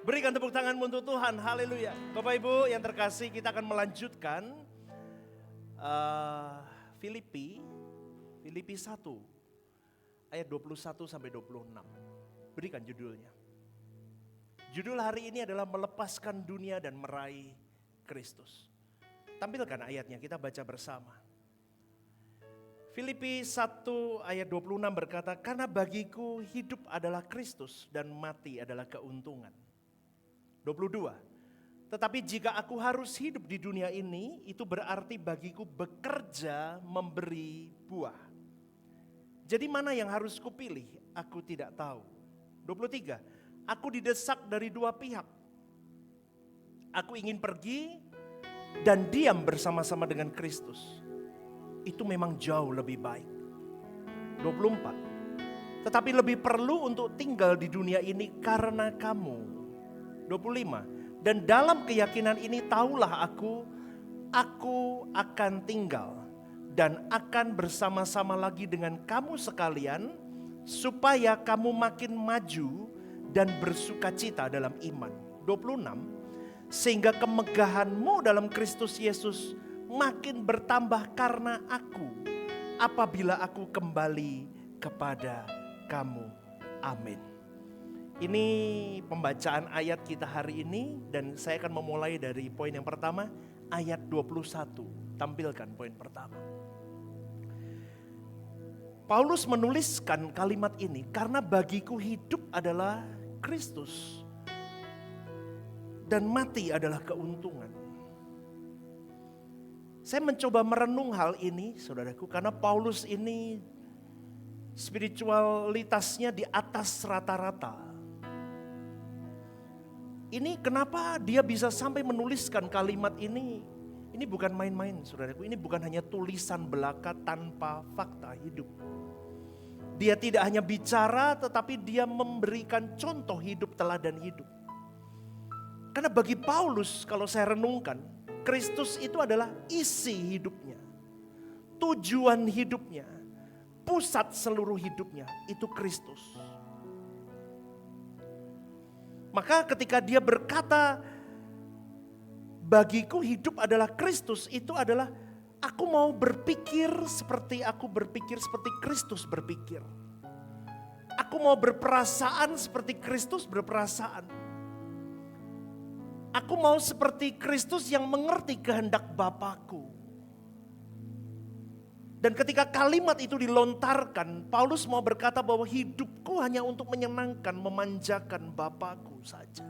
Berikan tepuk tanganmu untuk Tuhan, haleluya. Bapak Ibu yang terkasih, kita akan melanjutkan Filipi 1 ayat 21 sampai 26. Berikan judulnya. Judul hari ini adalah melepaskan dunia dan meraih Kristus. Tampilkan ayatnya, kita baca bersama. Filipi 1 ayat 26 berkata, karena bagiku hidup adalah Kristus dan mati adalah keuntungan. 22, tetapi jika aku harus hidup di dunia ini, itu berarti bagiku bekerja memberi buah. Jadi mana yang harus kupilih? Aku tidak tahu. 23, aku didesak dari dua pihak. Aku ingin pergi dan diam bersama-sama dengan Kristus. Itu memang jauh lebih baik. 24, tetapi lebih perlu untuk tinggal di dunia ini karena kamu. 25, dan dalam keyakinan ini tahulah aku akan tinggal dan akan bersama-sama lagi dengan kamu sekalian, supaya kamu makin maju dan bersukacita dalam iman. 26, sehingga kemegahanmu dalam Kristus Yesus makin bertambah karena aku, apabila aku kembali kepada kamu. Amin. Ini pembacaan ayat kita hari ini, dan saya akan memulai dari poin yang pertama, ayat 21. Tampilkan poin pertama. Paulus menuliskan kalimat ini, karena bagiku hidup adalah Kristus dan mati adalah keuntungan. Saya mencoba merenung hal ini, saudaraku, karena Paulus ini spiritualitasnya di atas rata-rata. Ini kenapa dia bisa sampai menuliskan kalimat ini? Ini bukan main-main, saudaraku. Ini bukan hanya tulisan belaka tanpa fakta hidup. Dia tidak hanya bicara, tetapi dia memberikan contoh hidup, teladan hidup. Karena bagi Paulus, kalau saya renungkan, Kristus itu adalah isi hidupnya, tujuan hidupnya, pusat seluruh hidupnya, itu Kristus. Maka ketika dia berkata, bagiku hidup adalah Kristus, itu adalah aku mau berpikir seperti Kristus berpikir. Aku mau berperasaan seperti Kristus berperasaan. Aku mau seperti Kristus yang mengerti kehendak Bapakku. Dan ketika kalimat itu dilontarkan, Paulus mau berkata bahwa hidupku hanya untuk menyenangkan, memanjakan Bapakku saja.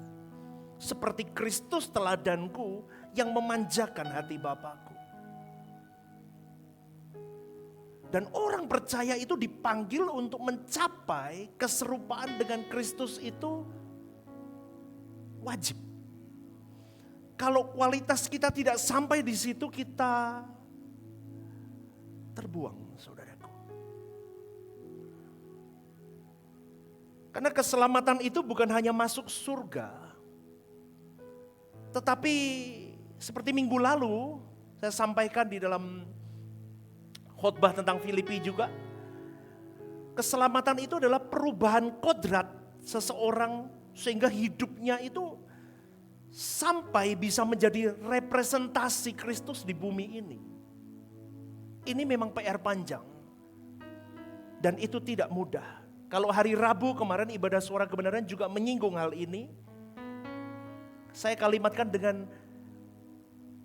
Seperti Kristus teladanku yang memanjakan hati Bapakku. Dan orang percaya itu dipanggil untuk mencapai keserupaan dengan Kristus itu wajib. Kalau kualitas kita tidak sampai di situ, kita terbuang, saudaraku. Karena keselamatan itu bukan hanya masuk surga, tetapi seperti minggu lalu saya sampaikan di dalam khotbah tentang Filipi juga, keselamatan itu adalah perubahan kodrat seseorang sehingga hidupnya itu sampai bisa menjadi representasi Kristus di bumi ini. Ini memang PR panjang. Dan itu tidak mudah. Kalau hari Rabu kemarin ibadah suara kebenaran juga menyinggung hal ini. Saya kalimatkan dengan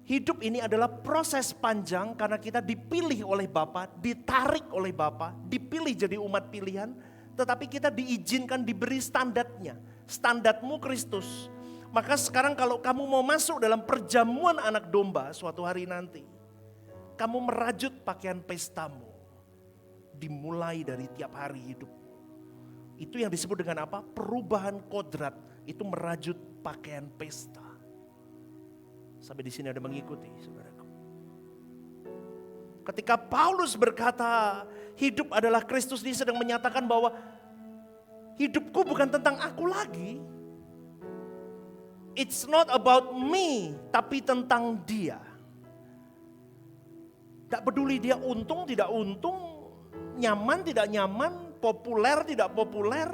hidup ini adalah proses panjang karena kita dipilih oleh Bapa, ditarik oleh Bapa, dipilih jadi umat pilihan. Tetapi kita diizinkan diberi standarnya. Standarmu Kristus. Maka sekarang kalau kamu mau masuk dalam perjamuan anak domba suatu hari nanti, kamu merajut pakaian pestamu. Dimulai dari tiap hari hidup. Itu yang disebut dengan apa? Perubahan kodrat. Itu merajut pakaian pesta. Sampai di sini ada mengikuti, saudaraku. Ketika Paulus berkata hidup adalah Kristus, dia sedang menyatakan bahwa hidupku bukan tentang aku lagi. It's not about me, tapi tentang dia. Tak peduli dia untung, tidak untung, nyaman, tidak nyaman, populer, tidak populer.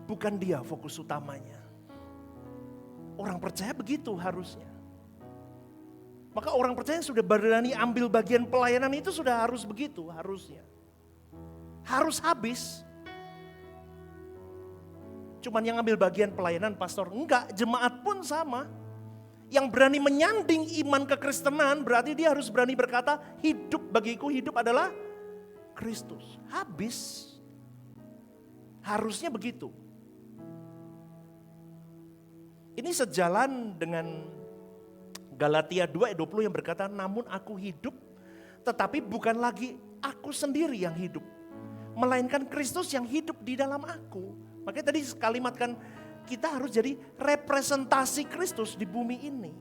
bukan dia fokus utamanya. Orang percaya begitu harusnya. Maka orang percaya yang sudah berani ambil bagian pelayanan itu sudah harus begitu, harusnya. Harus habis. Cuman yang ambil bagian pelayanan pastor, enggak, jemaat pun sama. Yang berani menyanding iman kekristenan berarti dia harus berani berkata, hidup bagiku, hidup adalah Kristus. Habis. Harusnya begitu. Ini sejalan dengan Galatia 2 ayat 20 yang berkata, namun aku hidup tetapi bukan lagi aku sendiri yang hidup, melainkan Kristus yang hidup di dalam aku. Makanya tadi kalimat kan, kita harus jadi representasi Kristus di bumi ini.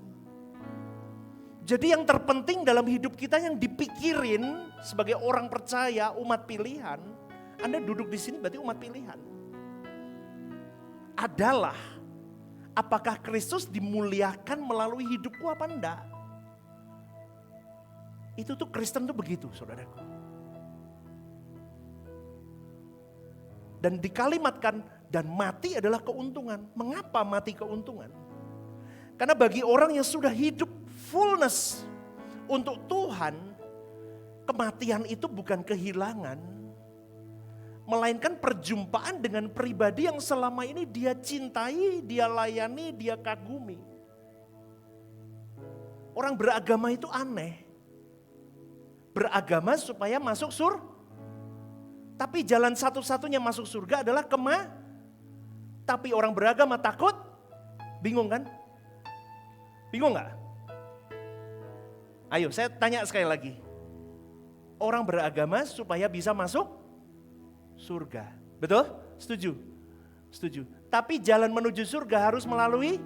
Jadi yang terpenting dalam hidup kita yang dipikirin sebagai orang percaya, umat pilihan, Anda duduk di sini berarti umat pilihan. Adalah apakah Kristus dimuliakan melalui hidupku apa enggak? Itu tuh Kristen tuh begitu, saudaraku. Dan dikalimatkan, dan mati adalah keuntungan. Mengapa mati keuntungan? Karena bagi orang yang sudah hidup fullness untuk Tuhan, kematian itu bukan kehilangan, melainkan perjumpaan dengan pribadi yang selama ini dia cintai, dia layani, dia kagumi. Orang beragama itu aneh. Beragama supaya masuk surga. Tapi jalan satu-satunya masuk surga adalah tapi orang beragama takut, bingung kan? Bingung gak? Ayo saya tanya sekali lagi. Orang beragama supaya bisa masuk surga. Betul? Setuju? Setuju. Tapi jalan menuju surga harus melalui.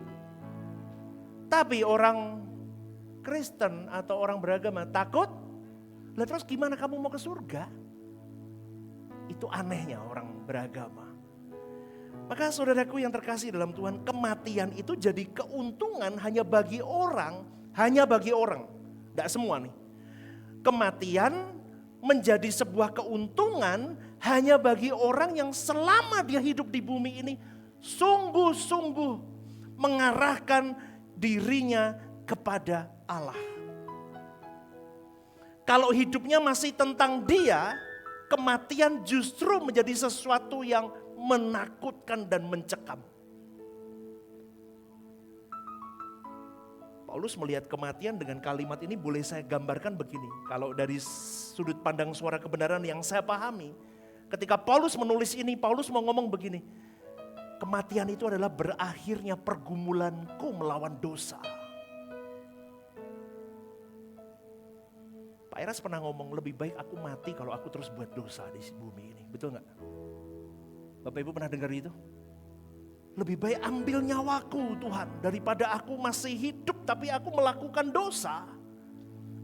Tapi orang Kristen atau orang beragama takut. Lah terus gimana kamu mau ke surga? Itu anehnya orang beragama. Maka saudaraku yang terkasih dalam Tuhan, kematian itu jadi keuntungan hanya bagi orang. Hanya bagi orang. Tidak semua nih. Kematian menjadi sebuah keuntungan hanya bagi orang yang selama dia hidup di bumi ini sungguh-sungguh mengarahkan dirinya kepada Allah. Kalau hidupnya masih tentang dia, kematian justru menjadi sesuatu yang menakutkan dan mencekam. Paulus melihat kematian dengan kalimat ini boleh saya gambarkan begini. Kalau dari sudut pandang suara kebenaran yang saya pahami. Ketika Paulus menulis ini, Paulus mau ngomong begini. Kematian itu adalah berakhirnya pergumulanku melawan dosa. Pak Eras pernah ngomong, lebih baik aku mati kalau aku terus buat dosa di bumi ini. Betul gak? Bapak Ibu pernah dengar itu? Lebih baik ambil nyawaku Tuhan, daripada aku masih hidup tapi aku melakukan dosa.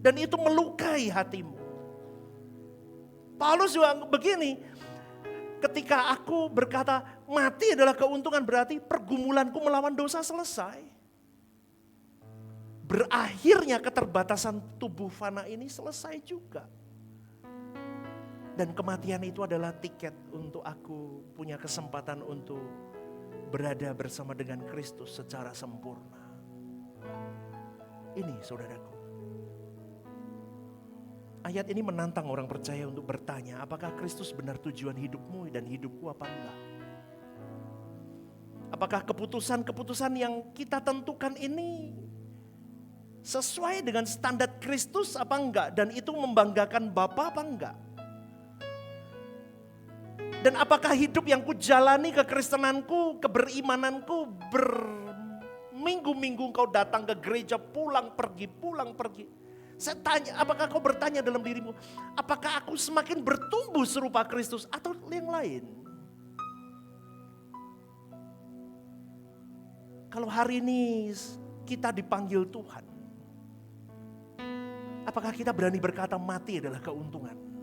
Dan itu melukai hatimu. Paulus juga begini, ketika aku berkata mati adalah keuntungan, berarti pergumulanku melawan dosa selesai. Berakhirnya keterbatasan tubuh fana ini selesai juga. Dan kematian itu adalah tiket untuk aku punya kesempatan untuk berada bersama dengan Kristus secara sempurna. Ini saudaraku. Ayat ini menantang orang percaya untuk bertanya, apakah Kristus benar tujuan hidupmu dan hidupku apa enggak? Apakah keputusan-keputusan yang kita tentukan ini sesuai dengan standar Kristus apa enggak? Dan itu membanggakan Bapa apa enggak? Dan apakah hidup yang kujalani, kekristenanku, keberimananku, berminggu-minggu kau datang ke gereja, pulang pergi. Saya tanya, apakah kau bertanya dalam dirimu, apakah aku semakin bertumbuh serupa Kristus atau yang lain? Kalau hari ini kita dipanggil Tuhan, apakah kita berani berkata mati adalah keuntungan?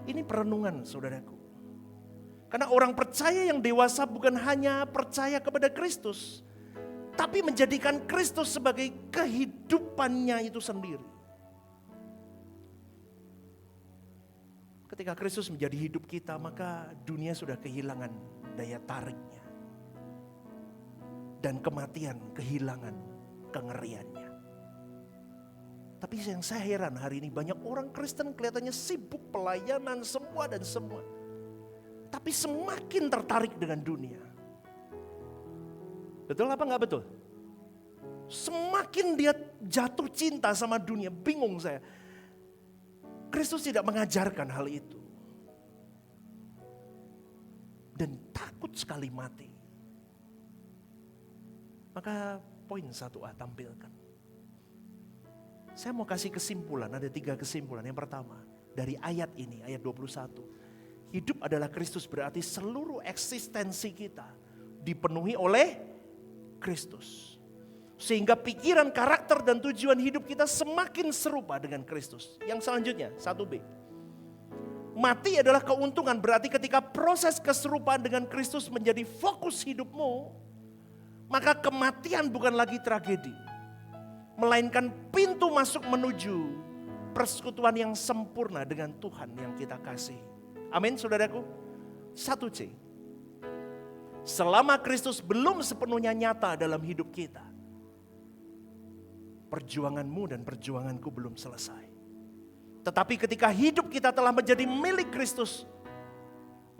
Ini perenungan saudaraku. Karena orang percaya yang dewasa bukan hanya percaya kepada Kristus, tapi menjadikan Kristus sebagai kehidupannya itu sendiri. Ketika Kristus menjadi hidup kita, maka dunia sudah kehilangan daya tariknya. Dan kematian kehilangan kengeriannya. Tapi yang saya heran hari ini, banyak orang Kristen kelihatannya sibuk pelayanan semua dan semua. Tapi semakin tertarik dengan dunia. Betul apa enggak betul? Semakin dia jatuh cinta sama dunia, bingung saya. Kristus tidak mengajarkan hal itu. Dan takut sekali mati. Maka poin 1A tampilkan. Saya mau kasih kesimpulan, ada 3 kesimpulan. Yang pertama, dari ayat ini, ayat 21. Hidup adalah Kristus, berarti seluruh eksistensi kita dipenuhi oleh Kristus. Sehingga pikiran, karakter, dan tujuan hidup kita semakin serupa dengan Kristus. Yang selanjutnya, 1B. Mati adalah keuntungan, berarti ketika proses keserupaan dengan Kristus menjadi fokus hidupmu, maka kematian bukan lagi tragedi. Melainkan pintu masuk menuju persekutuan yang sempurna dengan Tuhan yang kita kasihi. Amin saudaraku. 1C. Selama Kristus belum sepenuhnya nyata dalam hidup kita, perjuanganmu dan perjuanganku belum selesai. Tetapi ketika hidup kita telah menjadi milik Kristus,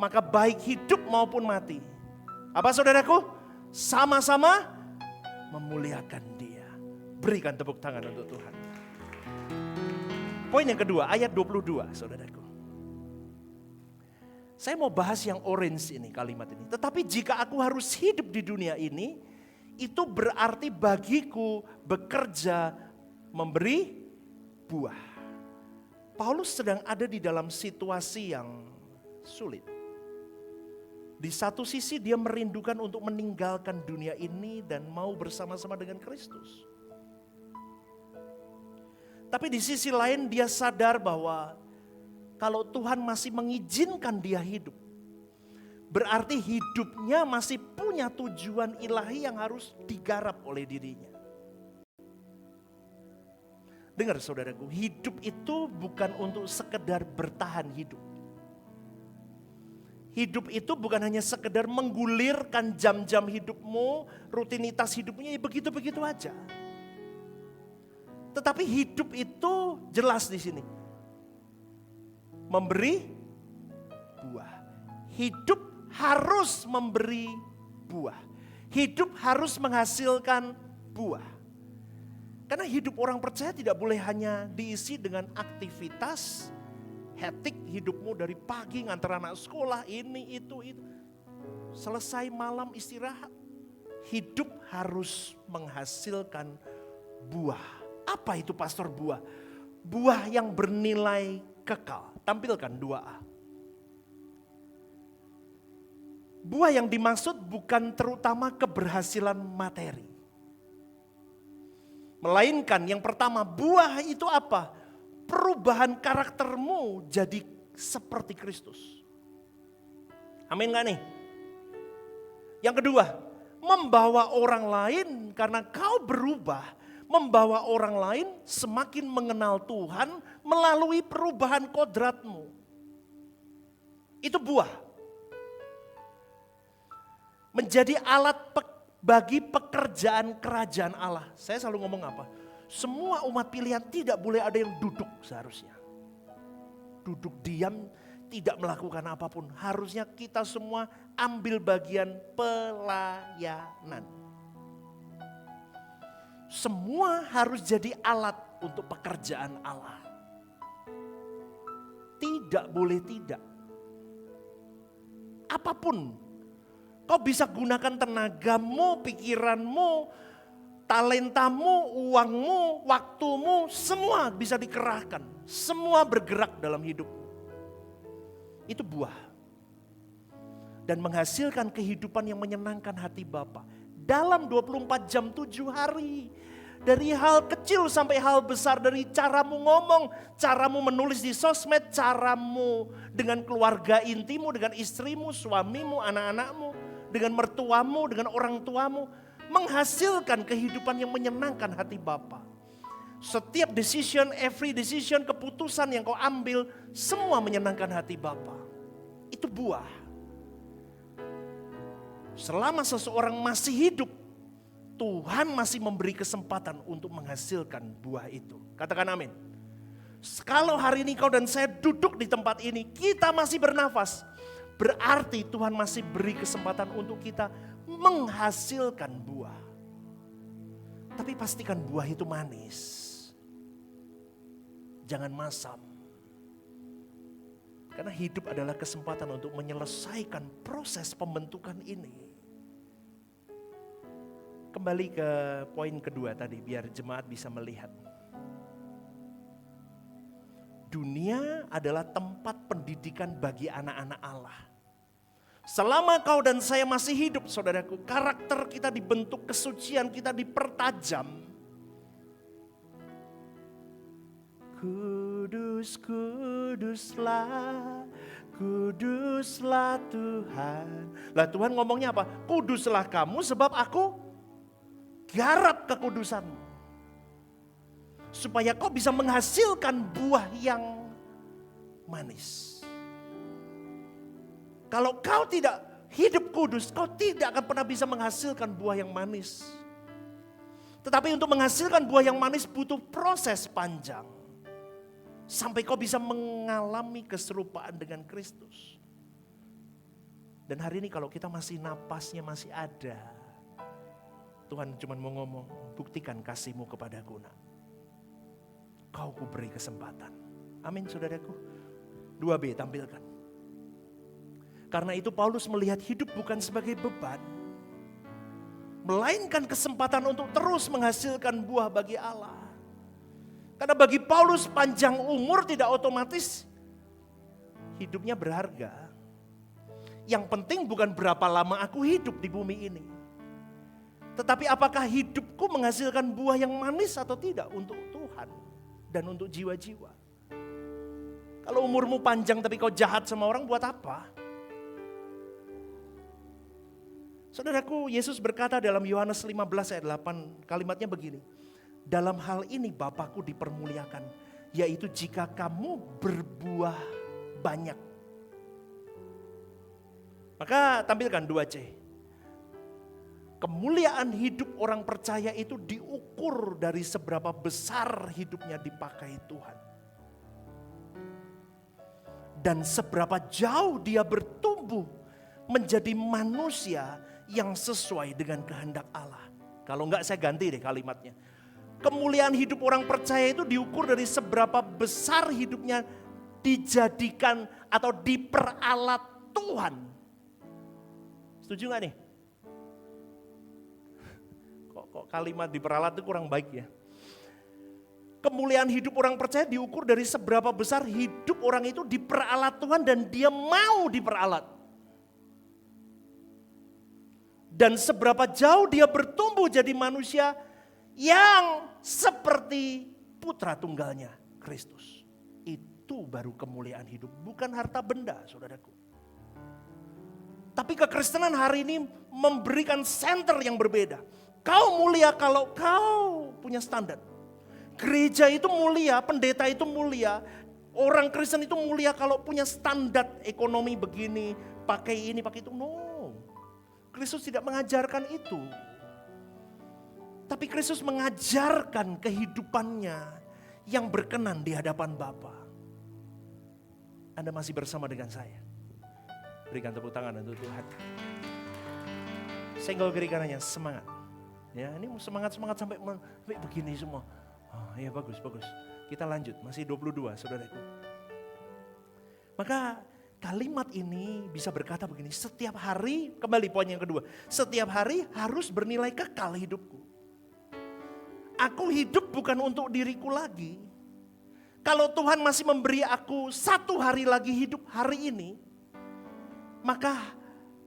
maka baik hidup maupun mati, apa saudaraku? Sama-sama memuliakan Dia. Berikan tepuk tangan untuk Tuhan. Poin yang kedua, ayat 22 saudaraku. Saya mau bahas yang orange ini, kalimat ini. Tetapi jika aku harus hidup di dunia ini, itu berarti bagiku bekerja memberi buah. Paulus sedang ada di dalam situasi yang sulit. Di satu sisi dia merindukan untuk meninggalkan dunia ini dan mau bersama-sama dengan Kristus. Tapi di sisi lain dia sadar bahwa kalau Tuhan masih mengizinkan dia hidup, berarti hidupnya masih punya tujuan ilahi yang harus digarap oleh dirinya. Dengar saudaraku, hidup itu bukan untuk sekedar bertahan hidup. Hidup itu bukan hanya sekedar menggulirkan jam-jam hidupmu, rutinitas hidupnya begitu-begitu aja. Tetapi hidup itu jelas di sini. Memberi buah. Hidup harus memberi buah. Hidup harus menghasilkan buah. Karena hidup orang percaya tidak boleh hanya diisi dengan aktivitas, hektik hidupmu dari pagi ngantar anak sekolah, ini, itu. Selesai malam istirahat. Hidup harus menghasilkan buah. Apa itu pastor buah? Buah yang bernilai kekal. Tampilkan 2A. Buah yang dimaksud bukan terutama keberhasilan materi. Melainkan yang pertama, buah itu apa? Perubahan karaktermu jadi seperti Kristus. Amin gak nih? Yang kedua, membawa orang lain karena kau berubah. Membawa orang lain semakin mengenal Tuhan melalui perubahan kodratmu. Itu buah. Menjadi alat bagi pekerjaan kerajaan Allah. Saya selalu ngomong apa? Semua umat pilihan tidak boleh ada yang duduk seharusnya. Duduk diam, tidak melakukan apapun. Harusnya kita semua ambil bagian pelayanan. Semua harus jadi alat untuk pekerjaan Allah. Tidak boleh tidak. Apapun. Kau bisa gunakan tenagamu, pikiranmu, talentamu, uangmu, waktumu, semua bisa dikerahkan. Semua bergerak dalam hidupmu. Itu buah. Dan menghasilkan kehidupan yang menyenangkan hati Bapa. Dalam 24 jam 7 hari. Dari hal kecil sampai hal besar. Dari caramu ngomong, caramu menulis di sosmed, caramu dengan keluarga intimu, dengan istrimu, suamimu, anak-anakmu, dengan mertuamu, dengan orang tuamu. Menghasilkan kehidupan yang menyenangkan hati Bapa. Setiap decision, every decision, keputusan yang kau ambil, semua menyenangkan hati Bapa. Itu buah. Selama seseorang masih hidup, Tuhan masih memberi kesempatan untuk menghasilkan buah itu. Katakan amin. Kalau hari ini kau dan saya duduk di tempat ini, kita masih bernafas. Berarti Tuhan masih beri kesempatan untuk kita menghasilkan buah. Tapi pastikan buah itu manis. Jangan masam. Karena hidup adalah kesempatan untuk menyelesaikan proses pembentukan ini. Kembali ke poin kedua tadi, biar jemaat bisa melihat. Dunia adalah tempat pendidikan bagi anak-anak Allah. Selama kau dan saya masih hidup, saudaraku, karakter kita dibentuk, kesucian kita dipertajam. Kudus, kuduslah, kuduslah Tuhan. Lah Tuhan ngomongnya apa? Kuduslah kamu sebab aku garap kekudusanmu. Supaya kau bisa menghasilkan buah yang manis. Kalau kau tidak hidup kudus, kau tidak akan pernah bisa menghasilkan buah yang manis. Tetapi untuk menghasilkan buah yang manis butuh proses panjang. Sampai kau bisa mengalami keserupaan dengan Kristus. Dan hari ini kalau kita masih napasnya masih ada, Tuhan cuma mau ngomong, buktikan kasih-Mu kepadaku nak. Kau kuberi kesempatan. Amin saudaraku. 2B tampilkan. Karena itu Paulus melihat hidup bukan sebagai beban. Melainkan kesempatan untuk terus menghasilkan buah bagi Allah. Karena bagi Paulus panjang umur tidak otomatis hidupnya berharga. Yang penting bukan berapa lama aku hidup di bumi ini. Tetapi apakah hidupku menghasilkan buah yang manis atau tidak untuk Tuhan dan untuk jiwa-jiwa. Kalau umurmu panjang tapi kau jahat sama orang buat apa? Saudaraku, Yesus berkata dalam Yohanes 15 ayat 8, kalimatnya begini. Dalam hal ini Bapakku dipermuliakan, yaitu jika kamu berbuah banyak. Maka tampilkan 2C. Kemuliaan hidup orang percaya itu diukur dari seberapa besar hidupnya dipakai Tuhan. Dan seberapa jauh dia bertumbuh menjadi manusia yang sesuai dengan kehendak Allah. Kalau enggak saya ganti deh kalimatnya. Kemuliaan hidup orang percaya itu diukur dari seberapa besar hidupnya dijadikan atau diperalat Tuhan. Setuju gak nih? Kok kalimat diperalat itu kurang baik ya. Kemuliaan hidup orang percaya diukur dari seberapa besar hidup orang itu diperalat Tuhan dan dia mau diperalat. Dan seberapa jauh dia bertumbuh jadi manusia yang seperti putra tunggalnya Kristus. Itu baru kemuliaan hidup, bukan harta benda saudaraku. Tapi kekristenan hari ini memberikan center yang berbeda. Kau mulia kalau kau punya standar. Gereja itu mulia, pendeta itu mulia. Orang Kristen itu mulia kalau punya standar ekonomi begini, pakai ini, pakai itu. No, Kristus tidak mengajarkan itu. Tapi Kristus mengajarkan kehidupannya yang berkenan di hadapan Bapa. Anda masih bersama dengan saya. Berikan tepuk tangan untuk Tuhan. Senggol kiri kanannya, semangat. Ya, ini semangat sampai begini semua. Oh, ya bagus. Kita lanjut, masih 22 saudaraku. Maka kalimat ini bisa berkata begini, setiap hari, kembali poin yang kedua. Setiap hari harus bernilai kekal hidupku. Aku hidup bukan untuk diriku lagi. Kalau Tuhan masih memberi aku 1 hari lagi hidup hari ini, maka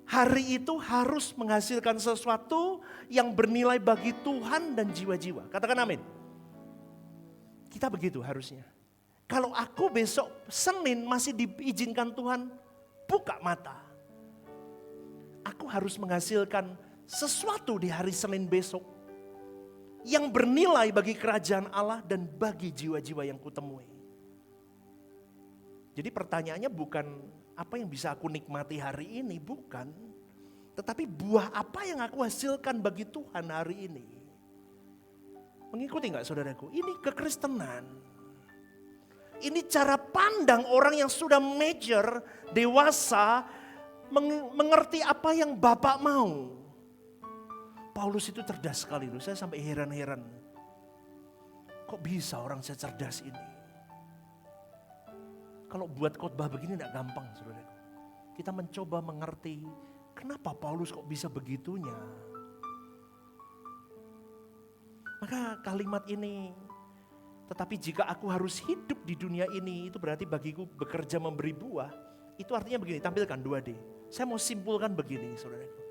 hari itu harus menghasilkan sesuatu yang bernilai bagi Tuhan dan jiwa-jiwa. Katakan amin. Kita begitu harusnya. Kalau aku besok Senin masih diizinkan Tuhan buka mata. Aku harus menghasilkan sesuatu di hari Senin besok. yang bernilai bagi kerajaan Allah dan bagi jiwa-jiwa yang kutemui. Jadi pertanyaannya bukan apa yang bisa aku nikmati hari ini, bukan. Tetapi buah apa yang aku hasilkan bagi Tuhan hari ini. Mengikuti gak saudaraku? Ini kekristenan. Ini cara pandang orang yang sudah mature, dewasa, mengerti apa yang Bapak mau. Paulus itu cerdas sekali loh, saya sampai heran-heran. Kok bisa orang secerdas ini? Kalau buat khotbah begini tidak gampang saudaraku. Kita mencoba mengerti kenapa Paulus kok bisa begitunya. Maka kalimat ini, tetapi jika aku harus hidup di dunia ini, itu berarti bagiku bekerja memberi buah. Itu artinya begini, tampilkan 2D. Saya mau simpulkan begini saudaraku.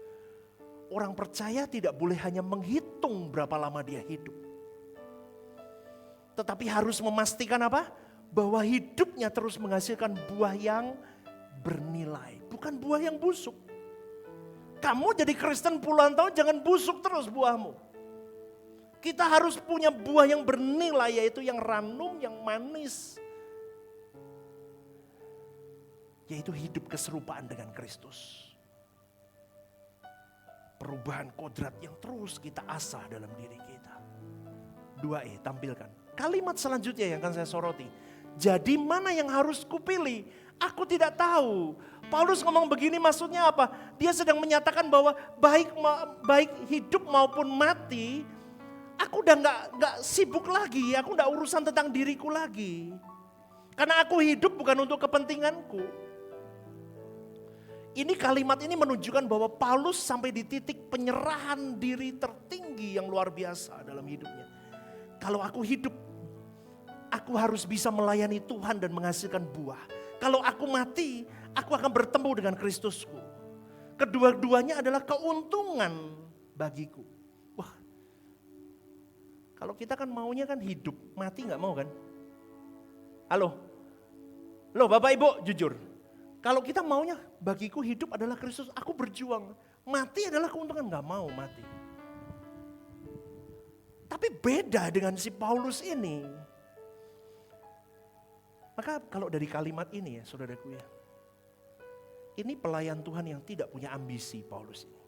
Orang percaya tidak boleh hanya menghitung berapa lama dia hidup. Tetapi harus memastikan apa? Bahwa hidupnya terus menghasilkan buah yang bernilai. Bukan buah yang busuk. Kamu jadi Kristen puluhan tahun jangan busuk terus buahmu. Kita harus punya buah yang bernilai, yaitu yang ranum, yang manis. Yaitu hidup keserupaan dengan Kristus. Perubahan kodrat yang terus kita asah dalam diri kita. 2E tampilkan. Kalimat selanjutnya yang akan saya soroti. Jadi mana yang harus kupilih? Aku tidak tahu. Paulus ngomong begini maksudnya apa? Dia sedang menyatakan bahwa baik hidup maupun mati, aku udah nggak sibuk lagi. Aku nggak urusan tentang diriku lagi. Karena aku hidup bukan untuk kepentinganku. Ini kalimat ini menunjukkan bahwa Paulus sampai di titik penyerahan diri tertinggi yang luar biasa dalam hidupnya. Kalau aku hidup, aku harus bisa melayani Tuhan dan menghasilkan buah. Kalau aku mati, aku akan bertemu dengan Kristusku. Kedua-duanya adalah keuntungan bagiku. Wah, kalau kita kan maunya kan hidup, mati gak mau kan? Halo? Loh Bapak Ibu jujur. Kalau kita maunya bagiku hidup adalah Kristus, aku berjuang. Mati adalah keuntungan, gak mau mati. Tapi beda dengan si Paulus ini. Maka kalau dari kalimat ini ya saudaraku ya. Ini pelayan Tuhan yang tidak punya ambisi Paulus ini.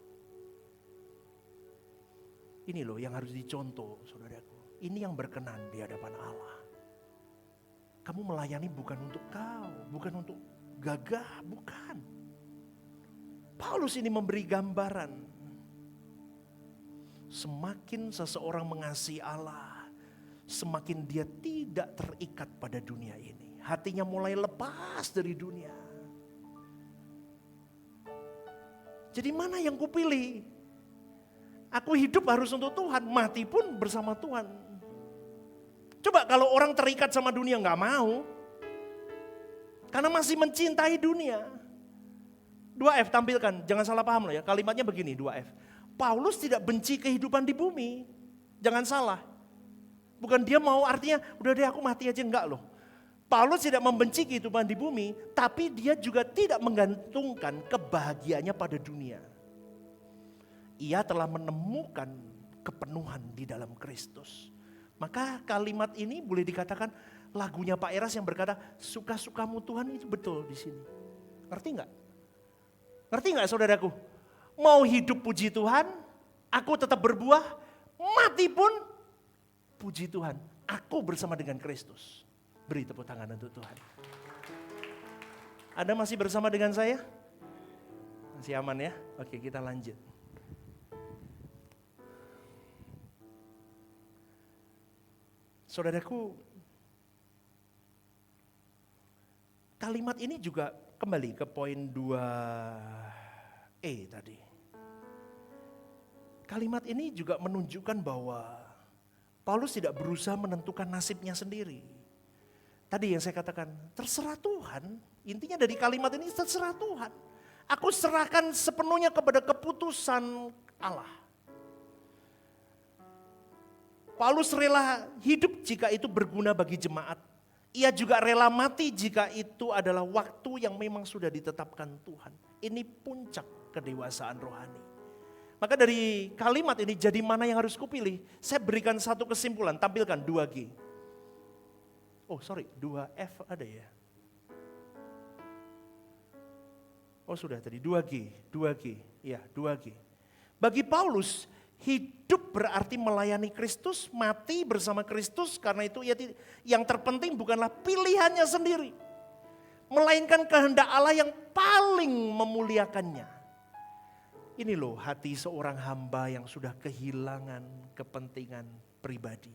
Ini loh yang harus dicontoh saudaraku. Ini yang berkenan di hadapan Allah. Kamu melayani bukan untuk kau, bukan untuk gagah, bukan. Paulus ini memberi gambaran. Semakin seseorang mengasihi Allah, semakin dia tidak terikat pada dunia ini. Hatinya mulai lepas dari dunia. Jadi mana yang kupilih? Aku hidup harus untuk Tuhan, mati pun bersama Tuhan. Coba kalau orang terikat sama dunia gak mau. Karena masih mencintai dunia. 2F tampilkan, jangan salah paham loh ya. Kalimatnya begini 2F. Paulus tidak benci kehidupan di bumi. Jangan salah. Bukan dia mau artinya udah deh aku mati aja, enggak loh. Paulus tidak membenci kehidupan di bumi, tapi dia juga tidak menggantungkan kebahagiaannya pada dunia. Ia telah menemukan kepenuhan di dalam Kristus. Maka kalimat ini boleh dikatakan lagunya Pak Eras yang berkata, suka-sukamu Tuhan, itu betul di sini. Ngerti enggak? Ngerti enggak saudaraku? Mau hidup puji Tuhan, aku tetap berbuah, mati pun puji Tuhan. Aku bersama dengan Kristus. Beri tepuk tangan untuk Tuhan. Anda masih bersama dengan saya? Masih aman ya? Oke, kita lanjut. Saudaraku, kalimat ini juga kembali ke poin 2E tadi. Kalimat ini juga menunjukkan bahwa Paulus tidak berusaha menentukan nasibnya sendiri. Tadi yang saya katakan, terserah Tuhan. Intinya dari kalimat ini terserah Tuhan. Aku serahkan sepenuhnya kepada keputusan Allah. Paulus rela hidup jika itu berguna bagi jemaat. Ia juga rela mati jika itu adalah waktu yang memang sudah ditetapkan Tuhan. Ini puncak kedewasaan rohani. Maka dari kalimat ini jadi mana yang harus kupilih? Saya berikan satu kesimpulan, tampilkan 2G. Oh sorry, 2F ada ya? Oh sudah tadi 2G, ya 2G. Bagi Paulus, hidup berarti melayani Kristus, mati bersama Kristus, karena itu yang terpenting bukanlah pilihannya sendiri, melainkan kehendak Allah yang paling memuliakannya. Ini loh hati seorang hamba yang sudah kehilangan kepentingan pribadi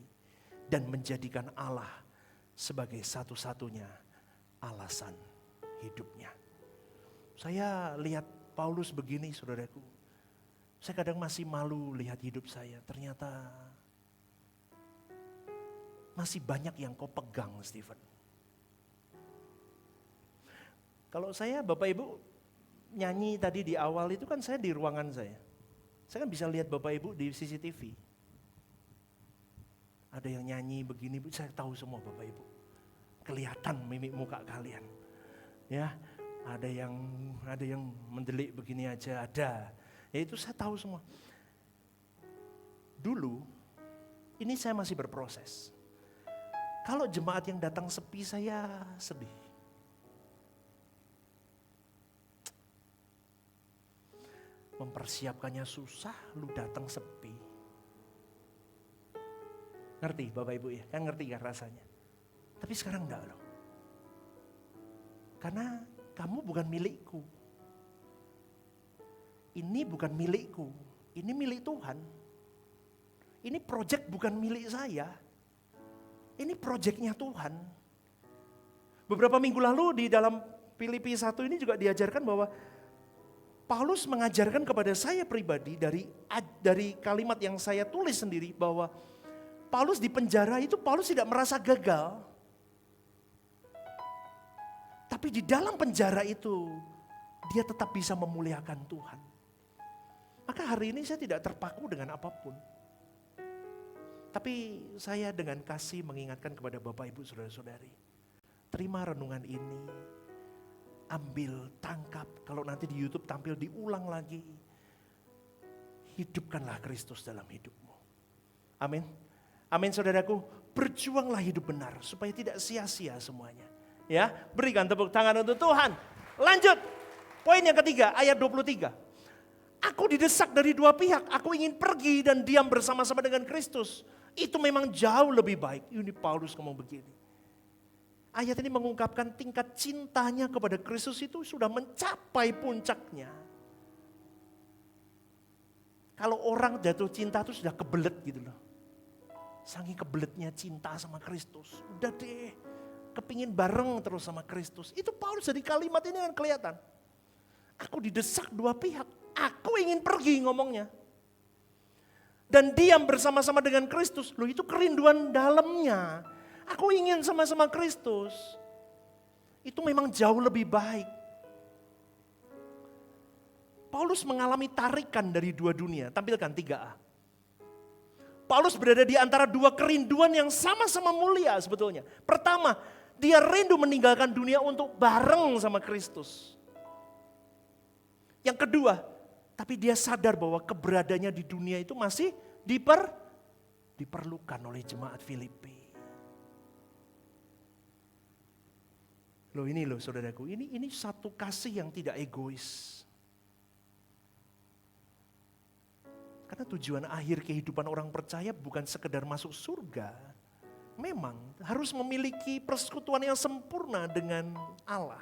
dan menjadikan Allah sebagai satu-satunya alasan hidupnya. Saya lihat Paulus begini saudaraku, saya kadang masih malu lihat hidup saya. Ternyata masih banyak yang kau pegang, Stephen. Kalau saya Bapak Ibu nyanyi tadi di awal itu kan saya di ruangan saya. Saya kan bisa lihat Bapak Ibu di CCTV. Ada yang nyanyi begini, saya tahu semua Bapak Ibu. Kelihatan mimik muka kalian. Ya, ada yang mendelik begini aja, ada. Ya itu saya tahu semua. Dulu, ini saya masih berproses. Kalau jemaat yang datang sepi saya sedih. Mempersiapkannya susah, lu datang sepi. Ngerti Bapak Ibu ya? Kan ngerti kan rasanya. Tapi sekarang enggak loh. Karena kamu bukan milikku. Ini bukan milikku, ini milik Tuhan. Ini proyek bukan milik saya. Ini proyeknya Tuhan. Beberapa minggu lalu di dalam Filipi 1 ini juga diajarkan bahwa Paulus mengajarkan kepada saya pribadi dari kalimat yang saya tulis sendiri bahwa Paulus di penjara itu Paulus tidak merasa gagal. Tapi di dalam penjara itu dia tetap bisa memuliakan Tuhan. Maka hari ini saya tidak terpaku dengan apapun. Tapi saya dengan kasih mengingatkan kepada Bapak Ibu Saudara-saudari. Terima renungan ini. Ambil, tangkap, kalau nanti di YouTube tampil diulang lagi. Hidupkanlah Kristus dalam hidupmu. Amin. Amin saudaraku, berjuanglah hidup benar supaya tidak sia-sia semuanya. Ya, berikan tepuk tangan untuk Tuhan. Lanjut, poin yang ketiga, ayat 23. Aku didesak dari dua pihak, aku ingin pergi dan diam bersama-sama dengan Kristus. Itu memang jauh lebih baik. Ini Paulus ngomong begini. Ayat ini mengungkapkan tingkat cintanya kepada Kristus itu sudah mencapai puncaknya. Kalau orang jatuh cinta itu sudah kebelet gitu loh. Saking kebeletnya cinta sama Kristus. Udah deh, kepingin bareng terus sama Kristus. Itu Paulus dari kalimat ini kan kelihatan. Aku didesak dua pihak, aku ingin pergi ngomongnya. Dan diam bersama-sama dengan Kristus. Loh itu kerinduan dalamnya. Aku ingin sama-sama Kristus. Itu memang jauh lebih baik. Paulus mengalami tarikan dari dua dunia. Tampilkan 3A. Paulus berada di antara dua kerinduan yang sama-sama mulia sebetulnya. Pertama, dia rindu meninggalkan dunia untuk bareng sama Kristus. Yang kedua, tapi dia sadar bahwa keberadaannya di dunia itu masih diperlukan oleh jemaat Filipi. Loh ini loh saudaraku, ini satu kasih yang tidak egois. Karena tujuan akhir kehidupan orang percaya bukan sekedar masuk surga. Memang harus memiliki persekutuan yang sempurna dengan Allah.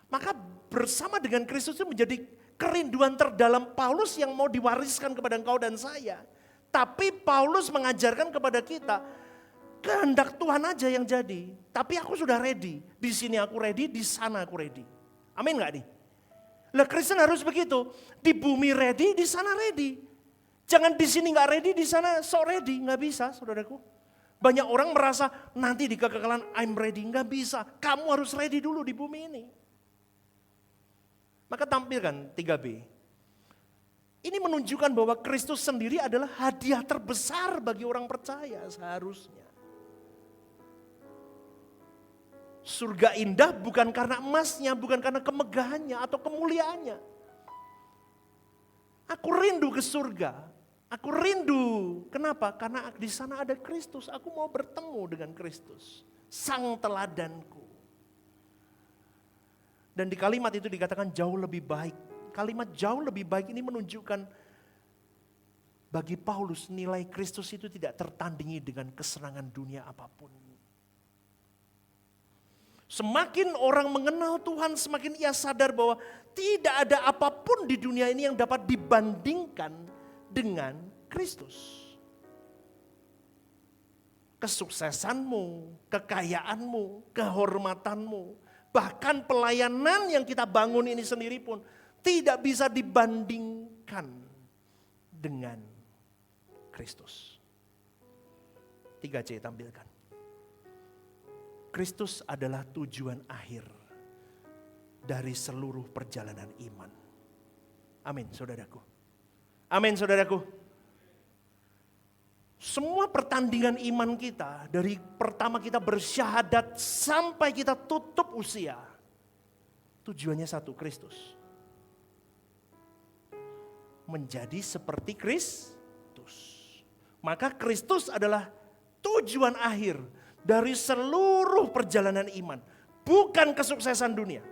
Maka bersama dengan Kristus itu menjadi kerinduan terdalam Paulus yang mau diwariskan kepada engkau dan saya. Tapi Paulus mengajarkan kepada kita, kehendak Tuhan aja yang jadi. Tapi aku sudah ready. Di sini aku ready, di sana aku ready. Amin gak nih? Lah Kristen harus begitu. Di bumi ready, di sana ready. Jangan di sini gak ready, di sana so ready. Gak bisa saudaraku. Banyak orang merasa nanti di kekekalan I'm ready. Gak bisa. Kamu harus ready dulu di bumi ini. Maka tampilkan 3B. Ini menunjukkan bahwa Kristus sendiri adalah hadiah terbesar bagi orang percaya seharusnya. Surga indah bukan karena emasnya, bukan karena kemegahannya atau kemuliaannya. Aku rindu ke surga. Aku rindu. Kenapa? Karena di sana ada Kristus. Aku mau bertemu dengan Kristus. Sang teladanku. Dan di kalimat itu dikatakan jauh lebih baik. Kalimat jauh lebih baik ini menunjukkan bagi Paulus nilai Kristus itu tidak tertandingi dengan kesenangan dunia apapun. Semakin orang mengenal Tuhan, semakin ia sadar bahwa tidak ada apapun di dunia ini yang dapat dibandingkan dengan Kristus. Kesuksesanmu, kekayaanmu, kehormatanmu, bahkan pelayanan yang kita bangun ini sendiri pun tidak bisa dibandingkan dengan Kristus. 3C tampilkan. Kristus adalah tujuan akhir dari seluruh perjalanan iman. Amin, saudaraku. Amin, saudaraku. Semua pertandingan iman kita, dari pertama kita bersyahadat sampai kita tutup usia, tujuannya satu, Kristus. Menjadi seperti Kristus. Maka Kristus adalah tujuan akhir dari seluruh perjalanan iman. Bukan kesuksesan dunia.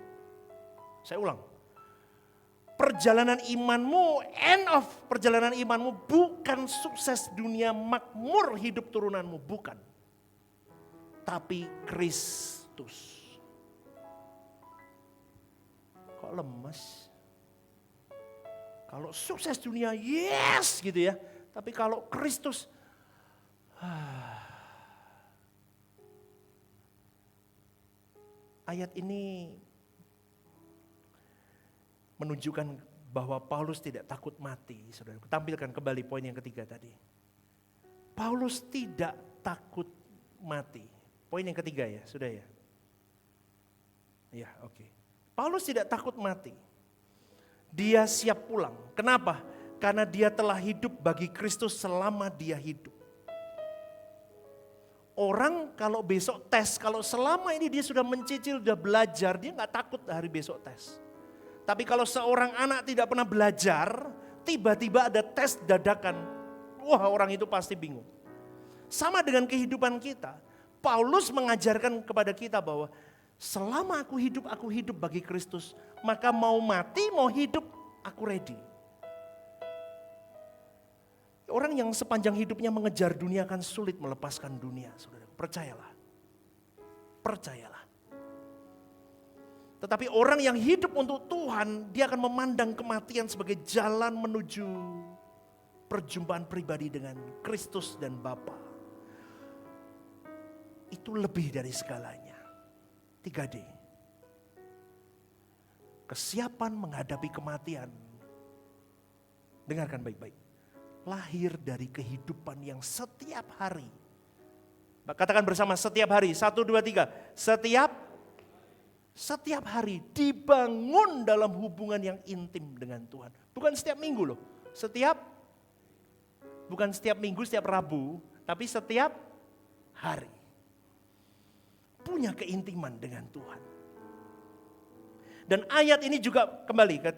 Saya ulang. Perjalanan imanmu, end of perjalanan imanmu bukan sukses dunia, makmur hidup turunanmu. Bukan. Tapi Kristus. Kok lemes? Kalau sukses dunia, yes gitu ya. Tapi kalau Kristus, ayat ini menunjukkan bahwa Paulus tidak takut mati. Saudara, tampilkan kembali poin yang ketiga tadi. Paulus tidak takut mati. Poin yang ketiga ya, sudah ya? Ya, oke. Paulus tidak takut mati. Dia siap pulang. Kenapa? Karena dia telah hidup bagi Kristus selama dia hidup. Orang kalau besok tes, kalau selama ini dia sudah mencicil, sudah belajar, dia gak takut hari besok tes. Tapi kalau seorang anak tidak pernah belajar, tiba-tiba ada tes dadakan, wah orang itu pasti bingung. Sama dengan kehidupan kita, Paulus mengajarkan kepada kita bahwa selama aku hidup bagi Kristus. Maka mau mati, mau hidup, aku ready. Orang yang sepanjang hidupnya mengejar dunia akan sulit melepaskan dunia, saudara. Percayalah. Percayalah. Tetapi orang yang hidup untuk Tuhan, dia akan memandang kematian sebagai jalan menuju perjumpaan pribadi dengan Kristus dan Bapa. Itu lebih dari segalanya. 3D. Kesiapan menghadapi kematian. Dengarkan baik-baik. Lahir dari kehidupan yang setiap hari. Katakan bersama, setiap hari. 1, 2, 3. Setiap hari dibangun dalam hubungan yang intim dengan Tuhan. Bukan setiap minggu loh. Bukan setiap minggu, setiap Rabu. Tapi setiap hari. Punya keintiman dengan Tuhan. Dan ayat ini juga kembali ke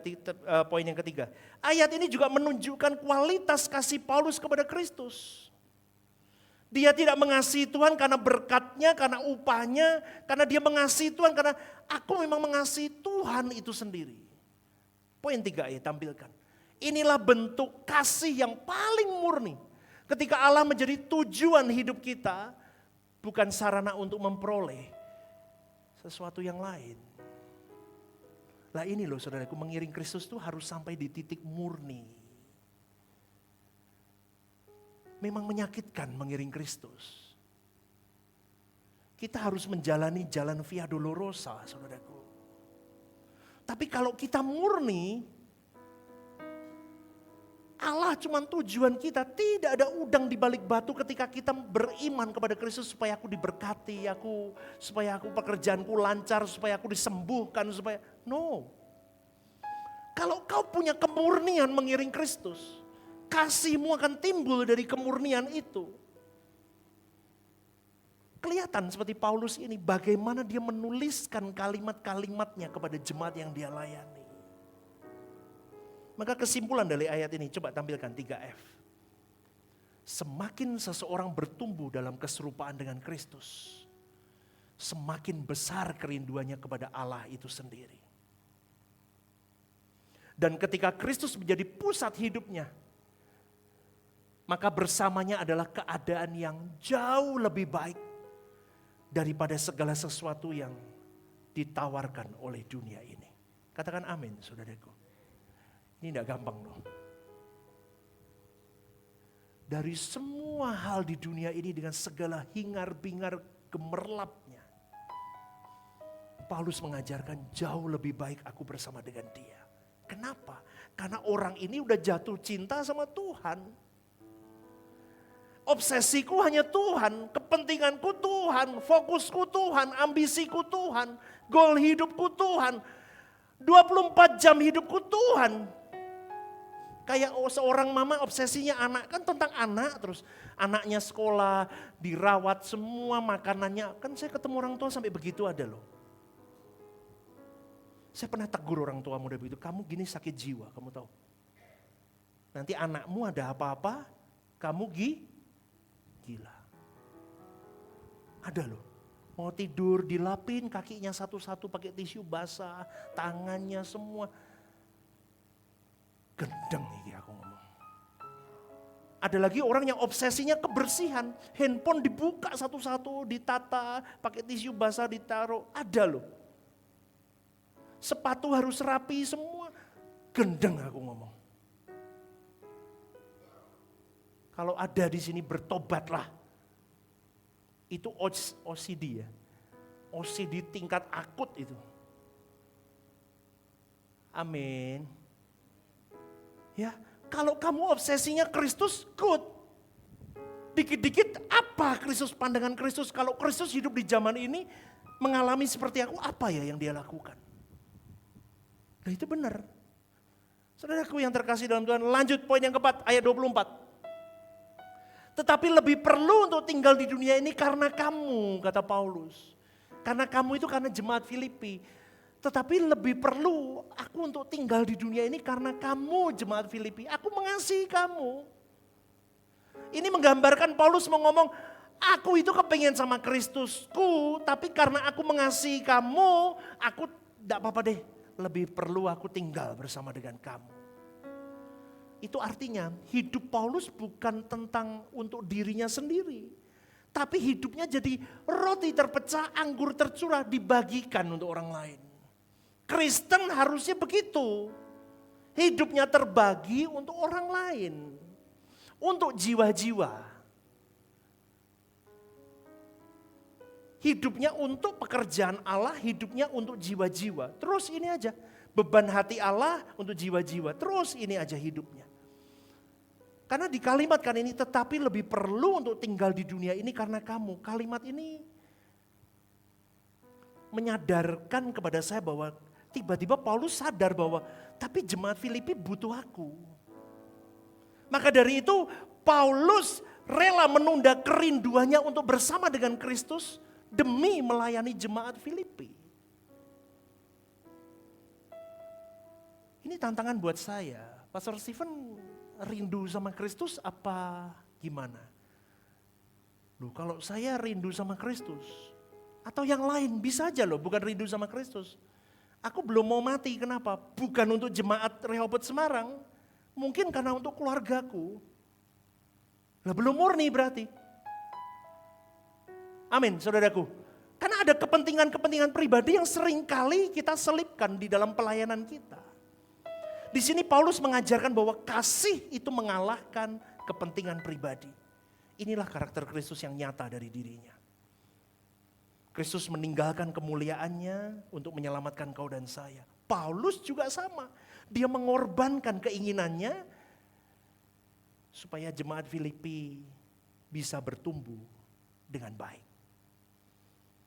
poin yang ketiga. Ayat ini juga menunjukkan kualitas kasih Paulus kepada Kristus. Dia tidak mengasihi Tuhan karena berkatnya, karena upahnya, karena dia mengasihi Tuhan karena aku memang mengasihi Tuhan itu sendiri. Poin 3 tampilkan. Inilah bentuk kasih yang paling murni. Ketika Allah menjadi tujuan hidup kita, bukan sarana untuk memperoleh sesuatu yang lain. Lah ini loh saudaraku, mengiring Kristus itu harus sampai di titik murni. Memang menyakitkan mengiring Kristus. Kita harus menjalani jalan Via Dolorosa, saudaraku. Tapi kalau kita murni, Allah cuma tujuan kita, tidak ada udang di balik batu ketika kita beriman kepada Kristus supaya aku diberkati, supaya aku pekerjaanku lancar, supaya aku disembuhkan, no. Kalau kau punya kemurnian mengiring Kristus, kasihmu akan timbul dari kemurnian itu. Kelihatan seperti Paulus ini, bagaimana dia menuliskan kalimat-kalimatnya kepada jemaat yang dia layani. Maka kesimpulan dari ayat ini, coba tampilkan 3F. Semakin seseorang bertumbuh dalam keserupaan dengan Kristus, semakin besar kerinduannya kepada Allah itu sendiri. Dan ketika Kristus menjadi pusat hidupnya, maka bersamanya adalah keadaan yang jauh lebih baik daripada segala sesuatu yang ditawarkan oleh dunia ini. Katakan amin, saudaraku. Ini tidak gampang loh. Dari semua hal di dunia ini dengan segala hingar-bingar gemerlapnya, Paulus mengajarkan jauh lebih baik aku bersama dengan dia. Kenapa? Karena orang ini udah jatuh cinta sama Tuhan. Obsesiku hanya Tuhan, kepentinganku Tuhan, fokusku Tuhan, ambisiku Tuhan, goal hidupku Tuhan, 24 jam hidupku Tuhan. Kayak seorang mama obsesinya anak, kan tentang anak terus. Anaknya sekolah, dirawat semua makanannya. Kan saya ketemu orang tua sampai begitu ada loh. Saya pernah tegur orang tua muda begitu, kamu gini sakit jiwa, kamu tahu. Nanti anakmu ada apa-apa, kamu gila. Ada loh, mau tidur dilapin kakinya satu-satu pakai tisu basah, tangannya semua. Gendeng nih aku ngomong. Ada lagi orang yang obsesinya kebersihan, handphone dibuka satu-satu, ditata, pakai tisu basah ditaruh, ada loh. Sepatu harus rapi semua, gendeng aku ngomong. Kalau ada di sini bertobatlah. Itu OCD ya. OCD tingkat akut itu. Amin. Ya, kalau kamu obsesinya Kristus, good. Dikit-dikit apa Kristus, pandangan Kristus? Kalau Kristus hidup di zaman ini mengalami seperti aku, apa ya yang dia lakukan? Nah itu benar. Saudaraku yang terkasih dalam Tuhan, lanjut poin yang keempat, ayat 24. Tetapi lebih perlu untuk tinggal di dunia ini karena kamu, kata Paulus. Karena kamu itu karena jemaat Filipi. Tetapi lebih perlu aku untuk tinggal di dunia ini karena kamu jemaat Filipi. Aku mengasihi kamu. Ini menggambarkan Paulus mau ngomong, aku itu kepengen sama Kristusku, tapi karena aku mengasihi kamu, aku tidak apa-apa deh. Lebih perlu aku tinggal bersama dengan kamu. Itu artinya hidup Paulus bukan tentang untuk dirinya sendiri. Tapi hidupnya jadi roti terpecah, anggur tercurah dibagikan untuk orang lain. Kristen harusnya begitu. Hidupnya terbagi untuk orang lain. Untuk jiwa-jiwa. Hidupnya untuk pekerjaan Allah, hidupnya untuk jiwa-jiwa. Terus ini aja, beban hati Allah untuk jiwa-jiwa. Terus ini aja hidupnya. Karena di kalimat kan ini, tetapi lebih perlu untuk tinggal di dunia ini karena kamu. Kalimat ini menyadarkan kepada saya bahwa tiba-tiba Paulus sadar bahwa tapi jemaat Filipi butuh aku. Maka dari itu Paulus rela menunda kerinduannya untuk bersama dengan Kristus demi melayani jemaat Filipi. Ini tantangan buat saya. Pastor Stephen rindu sama Kristus apa gimana? Loh, kalau saya rindu sama Kristus atau yang lain bisa aja loh, bukan rindu sama Kristus. Aku belum mau mati, kenapa? Bukan untuk jemaat Rehoboth Semarang, mungkin karena untuk keluargaku. Lah belum murni berarti. Amin, saudaraku. Karena ada kepentingan-kepentingan pribadi yang seringkali kita selipkan di dalam pelayanan kita. Di sini Paulus mengajarkan bahwa kasih itu mengalahkan kepentingan pribadi. Inilah karakter Kristus yang nyata dari dirinya. Kristus meninggalkan kemuliaannya untuk menyelamatkan kau dan saya. Paulus juga sama. Dia mengorbankan keinginannya supaya jemaat Filipi bisa bertumbuh dengan baik.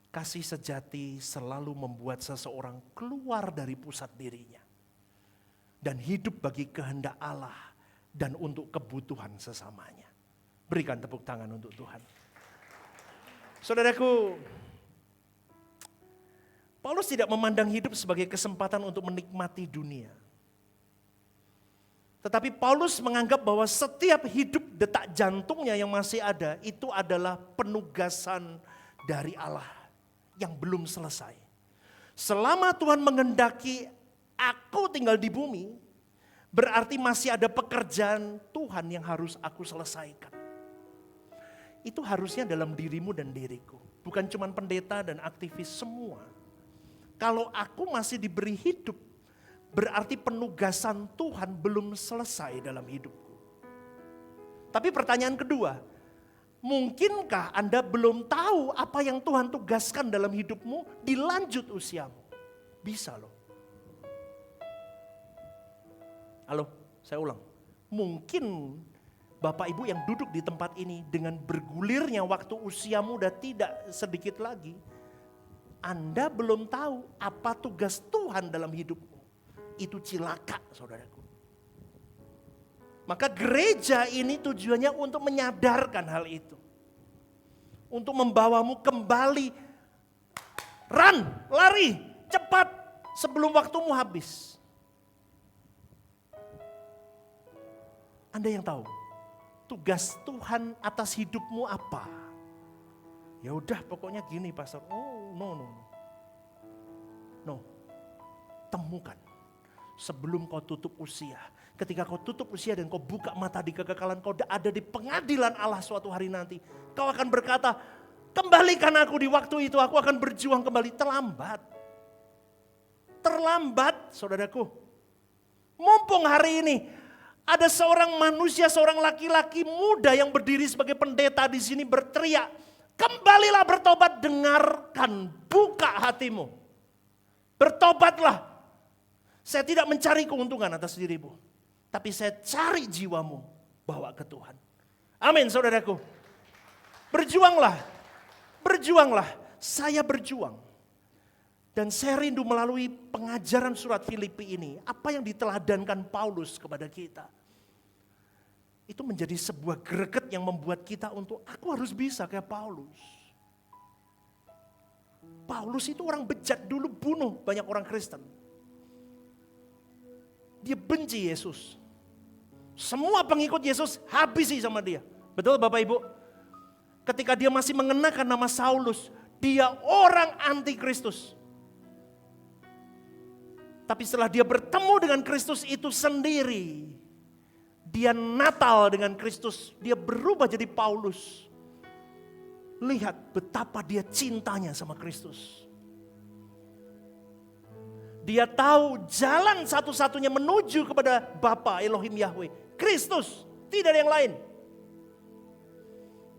Kasih sejati selalu membuat seseorang keluar dari pusat dirinya. Dan hidup bagi kehendak Allah dan untuk kebutuhan sesamanya. Berikan tepuk tangan untuk Tuhan. Saudaraku, Paulus tidak memandang hidup sebagai kesempatan untuk menikmati dunia. Tetapi Paulus menganggap bahwa setiap hidup detak jantungnya yang masih ada itu adalah penugasan dari Allah yang belum selesai. Selama Tuhan mengendaki aku tinggal di bumi, berarti masih ada pekerjaan Tuhan yang harus aku selesaikan. Itu harusnya dalam dirimu dan diriku. Bukan cuma pendeta dan aktivis semua. Kalau aku masih diberi hidup, berarti penugasan Tuhan belum selesai dalam hidupku. Tapi pertanyaan kedua, mungkinkah Anda belum tahu apa yang Tuhan tugaskan dalam hidupmu di lanjut usiamu? Bisa loh. Halo, saya ulang. Mungkin Bapak Ibu yang duduk di tempat ini dengan bergulirnya waktu usiamu udah tidak sedikit lagi, Anda belum tahu apa tugas Tuhan dalam hidupmu. Itu cilaka, saudaraku. Maka gereja ini tujuannya untuk menyadarkan hal itu. Untuk membawamu kembali, lari, cepat sebelum waktumu habis. Anda yang tahu, tugas Tuhan atas hidupmu apa? Ya udah pokoknya gini pastor. Oh no. Temukan sebelum kau tutup usia. Ketika kau tutup usia dan kau buka mata di kekekalan, kau ada di pengadilan Allah suatu hari nanti. Kau akan berkata, kembalikan aku di waktu itu, aku akan berjuang kembali. Terlambat saudaraku. Mumpung hari ini ada seorang manusia, seorang laki-laki muda yang berdiri sebagai pendeta di sini berteriak, kembalilah bertobat, dengarkan, buka hatimu. Bertobatlah. Saya tidak mencari keuntungan atas dirimu, tapi saya cari jiwamu, bawa ke Tuhan. Amin saudaraku. Berjuanglah. Saya berjuang. Dan saya rindu melalui pengajaran surat Filipi ini, apa yang diteladankan Paulus kepada kita. Itu menjadi sebuah greget yang membuat kita untuk, aku harus bisa kayak Paulus. Paulus itu orang bejat dulu, bunuh banyak orang Kristen. Dia benci Yesus. Semua pengikut Yesus habisi sama dia. Betul Bapak Ibu? Ketika dia masih mengenakan nama Saulus, dia orang anti Kristus. Tapi setelah dia bertemu dengan Kristus itu sendiri, dia natal dengan Kristus, dia berubah jadi Paulus. Lihat betapa dia cintanya sama Kristus. Dia tahu jalan satu-satunya menuju kepada Bapa Elohim Yahweh, Kristus, tidak ada yang lain.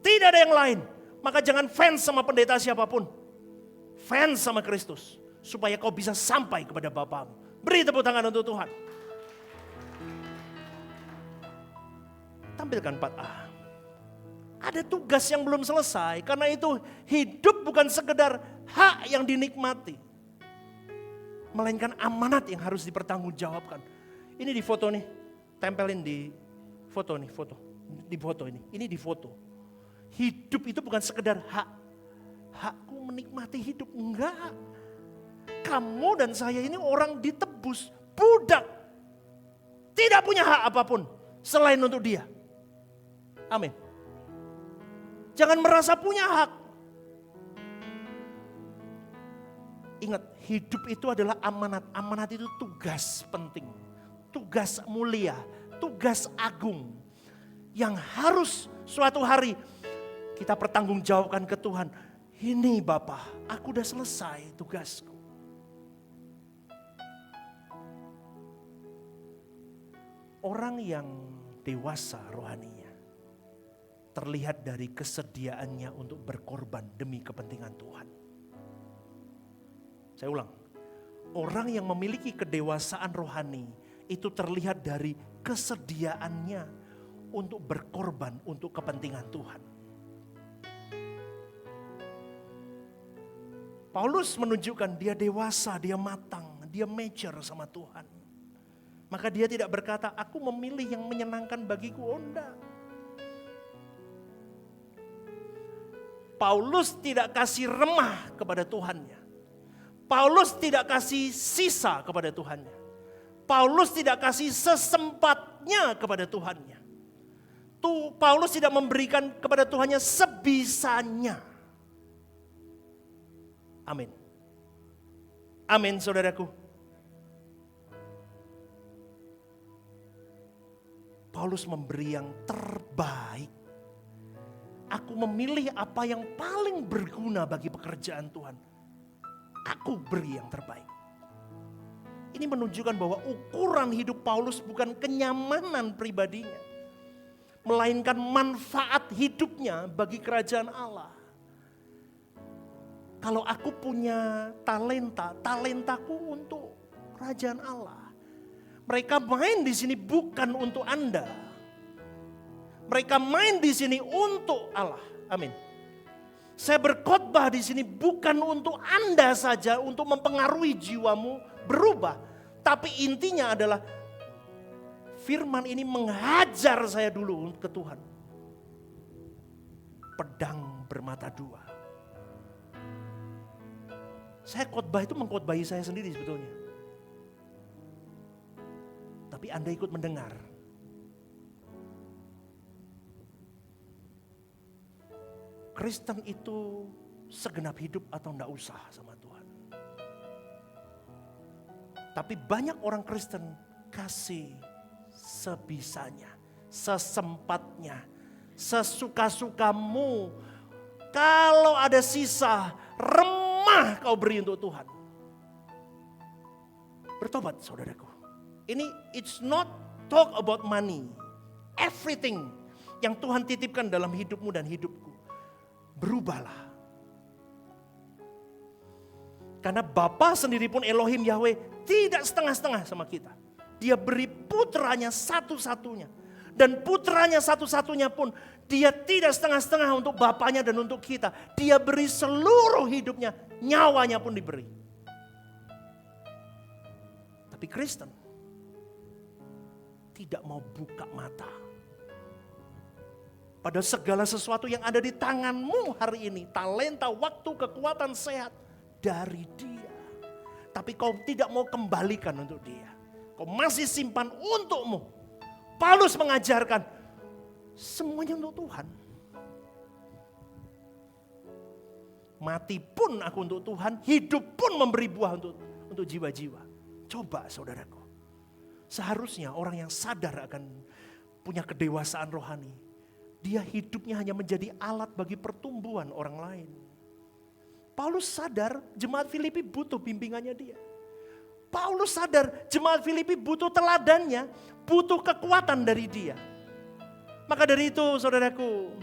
Tidak ada yang lain. Maka jangan fans sama pendeta siapapun. Fans sama Kristus. Supaya kau bisa sampai kepada Bapamu. Beri tepuk tangan untuk Tuhan. Tampilkan 4A. Ada tugas yang belum selesai. Karena itu hidup bukan sekedar hak yang dinikmati. Melainkan amanat yang harus dipertanggungjawabkan. Ini di foto nih. Tempelin di foto nih. Di foto ini. Ini di foto. Hidup itu bukan sekedar hak. Hakku menikmati hidup. Enggak. Kamu dan saya ini orang ditebus, budak. Tidak punya hak apapun selain untuk dia. Amin. Jangan merasa punya hak. Ingat, hidup itu adalah amanat. Amanat itu tugas penting. Tugas mulia, tugas agung. Yang harus suatu hari kita pertanggungjawabkan ke Tuhan. Ini Bapa, aku udah selesai tugasku. Orang yang dewasa rohaninya terlihat dari kesediaannya untuk berkorban demi kepentingan Tuhan. Saya ulang, orang yang memiliki kedewasaan rohani itu terlihat dari kesediaannya untuk berkorban untuk kepentingan Tuhan. Paulus menunjukkan dia dewasa, dia matang, dia mature sama Tuhan. Maka dia tidak berkata, aku memilih yang menyenangkan bagiku. Oh enggak. Paulus tidak kasih remah kepada Tuhannya. Paulus tidak kasih sisa kepada Tuhannya. Paulus tidak kasih sesempatnya kepada Tuhannya. Paulus tidak memberikan kepada Tuhannya sebisanya. Amin. Amin, saudaraku. Paulus memberi yang terbaik. Aku memilih apa yang paling berguna bagi pekerjaan Tuhan. Aku beri yang terbaik. Ini menunjukkan bahwa ukuran hidup Paulus bukan kenyamanan pribadinya, melainkan manfaat hidupnya bagi kerajaan Allah. Kalau aku punya talenta, talentaku untuk kerajaan Allah. Mereka main di sini bukan untuk Anda. Mereka main di sini untuk Allah. Amin. Saya berkhotbah di sini bukan untuk Anda saja, untuk mempengaruhi jiwamu berubah. Tapi intinya adalah firman ini menghajar saya dulu ke Tuhan. Pedang bermata dua. Saya khotbah itu mengkhotbahi saya sendiri sebetulnya. Tapi Anda ikut mendengar. Kristen itu segenap hidup atau enggak usah sama Tuhan. Tapi banyak orang Kristen kasih sebisanya, sesempatnya, sesuka-sukamu. Kalau ada sisa, remah kau beri untuk Tuhan. Bertobat saudaraku. Ini it's not talk about money. Everything yang Tuhan titipkan dalam hidupmu dan hidupku. Berubahlah. Karena Bapa sendiri pun Elohim Yahweh tidak setengah-setengah sama kita. Dia beri putranya satu-satunya. Dan putranya satu-satunya pun dia tidak setengah-setengah untuk bapaknya dan untuk kita. Dia beri seluruh hidupnya, nyawanya pun diberi. Tapi Kristen tidak mau buka mata. Pada segala sesuatu yang ada di tanganmu hari ini. Talenta, waktu, kekuatan, sehat. Dari dia. Tapi kau tidak mau kembalikan untuk dia. Kau masih simpan untukmu. Paulus mengajarkan semuanya untuk Tuhan. Mati pun aku untuk Tuhan, hidup pun memberi buah untuk jiwa-jiwa. Coba saudaraku. Seharusnya orang yang sadar akan punya kedewasaan rohani, dia hidupnya hanya menjadi alat bagi pertumbuhan orang lain. Paulus sadar jemaat Filipi butuh bimbingannya dia. Paulus sadar jemaat Filipi butuh teladannya, butuh kekuatan dari dia. Maka dari itu saudaraku,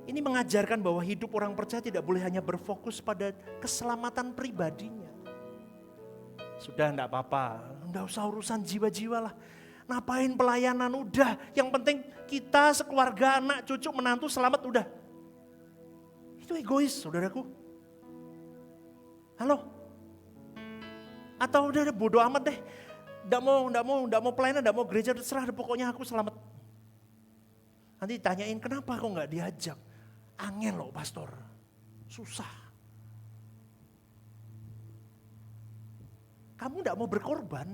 ini mengajarkan bahwa hidup orang percaya tidak boleh hanya berfokus pada keselamatan pribadinya. Sudah enggak apa-apa, enggak usah urusan jiwa-jiwa lah. Ngapain pelayanan, udah. Yang penting kita sekeluarga, anak, cucu, menantu selamat udah. Itu egois saudaraku. Halo? Atau udah bodo amat deh. Enggak mau pelayanan, enggak mau gereja, terserah pokoknya aku selamat. Nanti ditanyain kenapa kok enggak diajak. Angel loh pastor. Susah. Kamu enggak mau berkorban.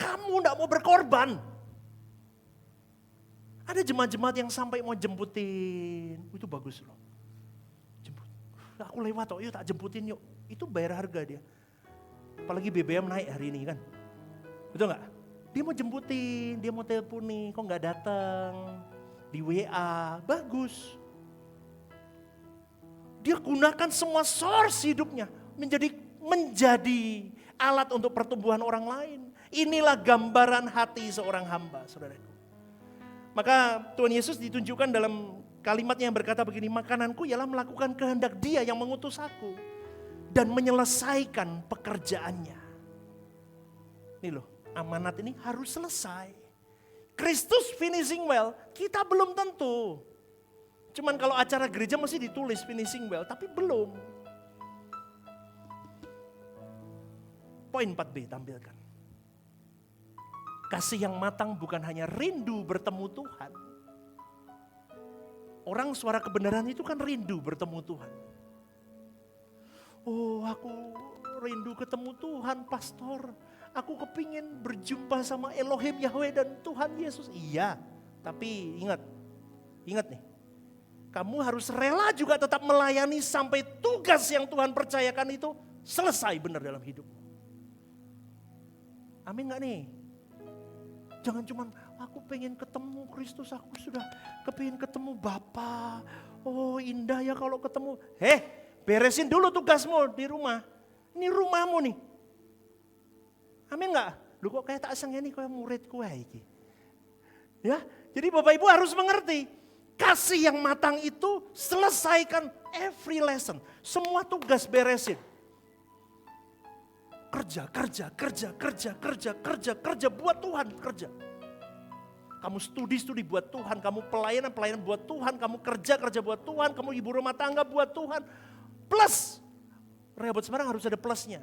Kamu enggak mau berkorban. Ada jemaat-jemaat yang sampai mau jemputin. Itu bagus loh. Jemput. Aku lewat yuk tak jemputin yuk. Itu bayar harga dia. Apalagi BBM naik hari ini kan. Betul gak? Dia mau jemputin, dia mau telepon nih. Kok gak datang? Di WA. Bagus. Dia gunakan semua source hidupnya. Menjadi alat untuk pertumbuhan orang lain. Inilah gambaran hati seorang hamba, saudaraku. Maka Tuhan Yesus ditunjukkan dalam kalimatnya yang berkata begini, makananku ialah melakukan kehendak Dia yang mengutus aku dan menyelesaikan pekerjaannya. Ini loh, amanat ini harus selesai. Kristus finishing well, kita belum tentu. Cuman kalau acara gereja masih ditulis finishing well, tapi belum. Poin 4B tampilkan. Kasih yang matang bukan hanya rindu bertemu Tuhan. Orang suara kebenaran itu kan rindu bertemu Tuhan. Oh, aku rindu ketemu Tuhan, pastor. Aku kepingin berjumpa sama Elohim Yahweh dan Tuhan Yesus. Iya, tapi ingat nih. Kamu harus rela juga tetap melayani sampai tugas yang Tuhan percayakan itu selesai benar dalam hidupmu. Amin gak nih? Jangan cuma aku pengen ketemu Kristus, aku sudah kepingin ketemu Bapa. Oh indah ya kalau ketemu. Beresin dulu tugasmu di rumah. Ini rumahmu nih. Amin gak? Lu kok kayak tak sengen nih kayak muridku iki. Ya, jadi Bapak Ibu harus mengerti. Kasih yang matang itu selesaikan every lesson. Semua tugas beresin. Kerja buat Tuhan, kerja. Kamu studi buat Tuhan, kamu pelayanan buat Tuhan, kamu kerja buat Tuhan, kamu ibu rumah tangga buat Tuhan. Plus, Rehoboth Semarang harus ada plusnya.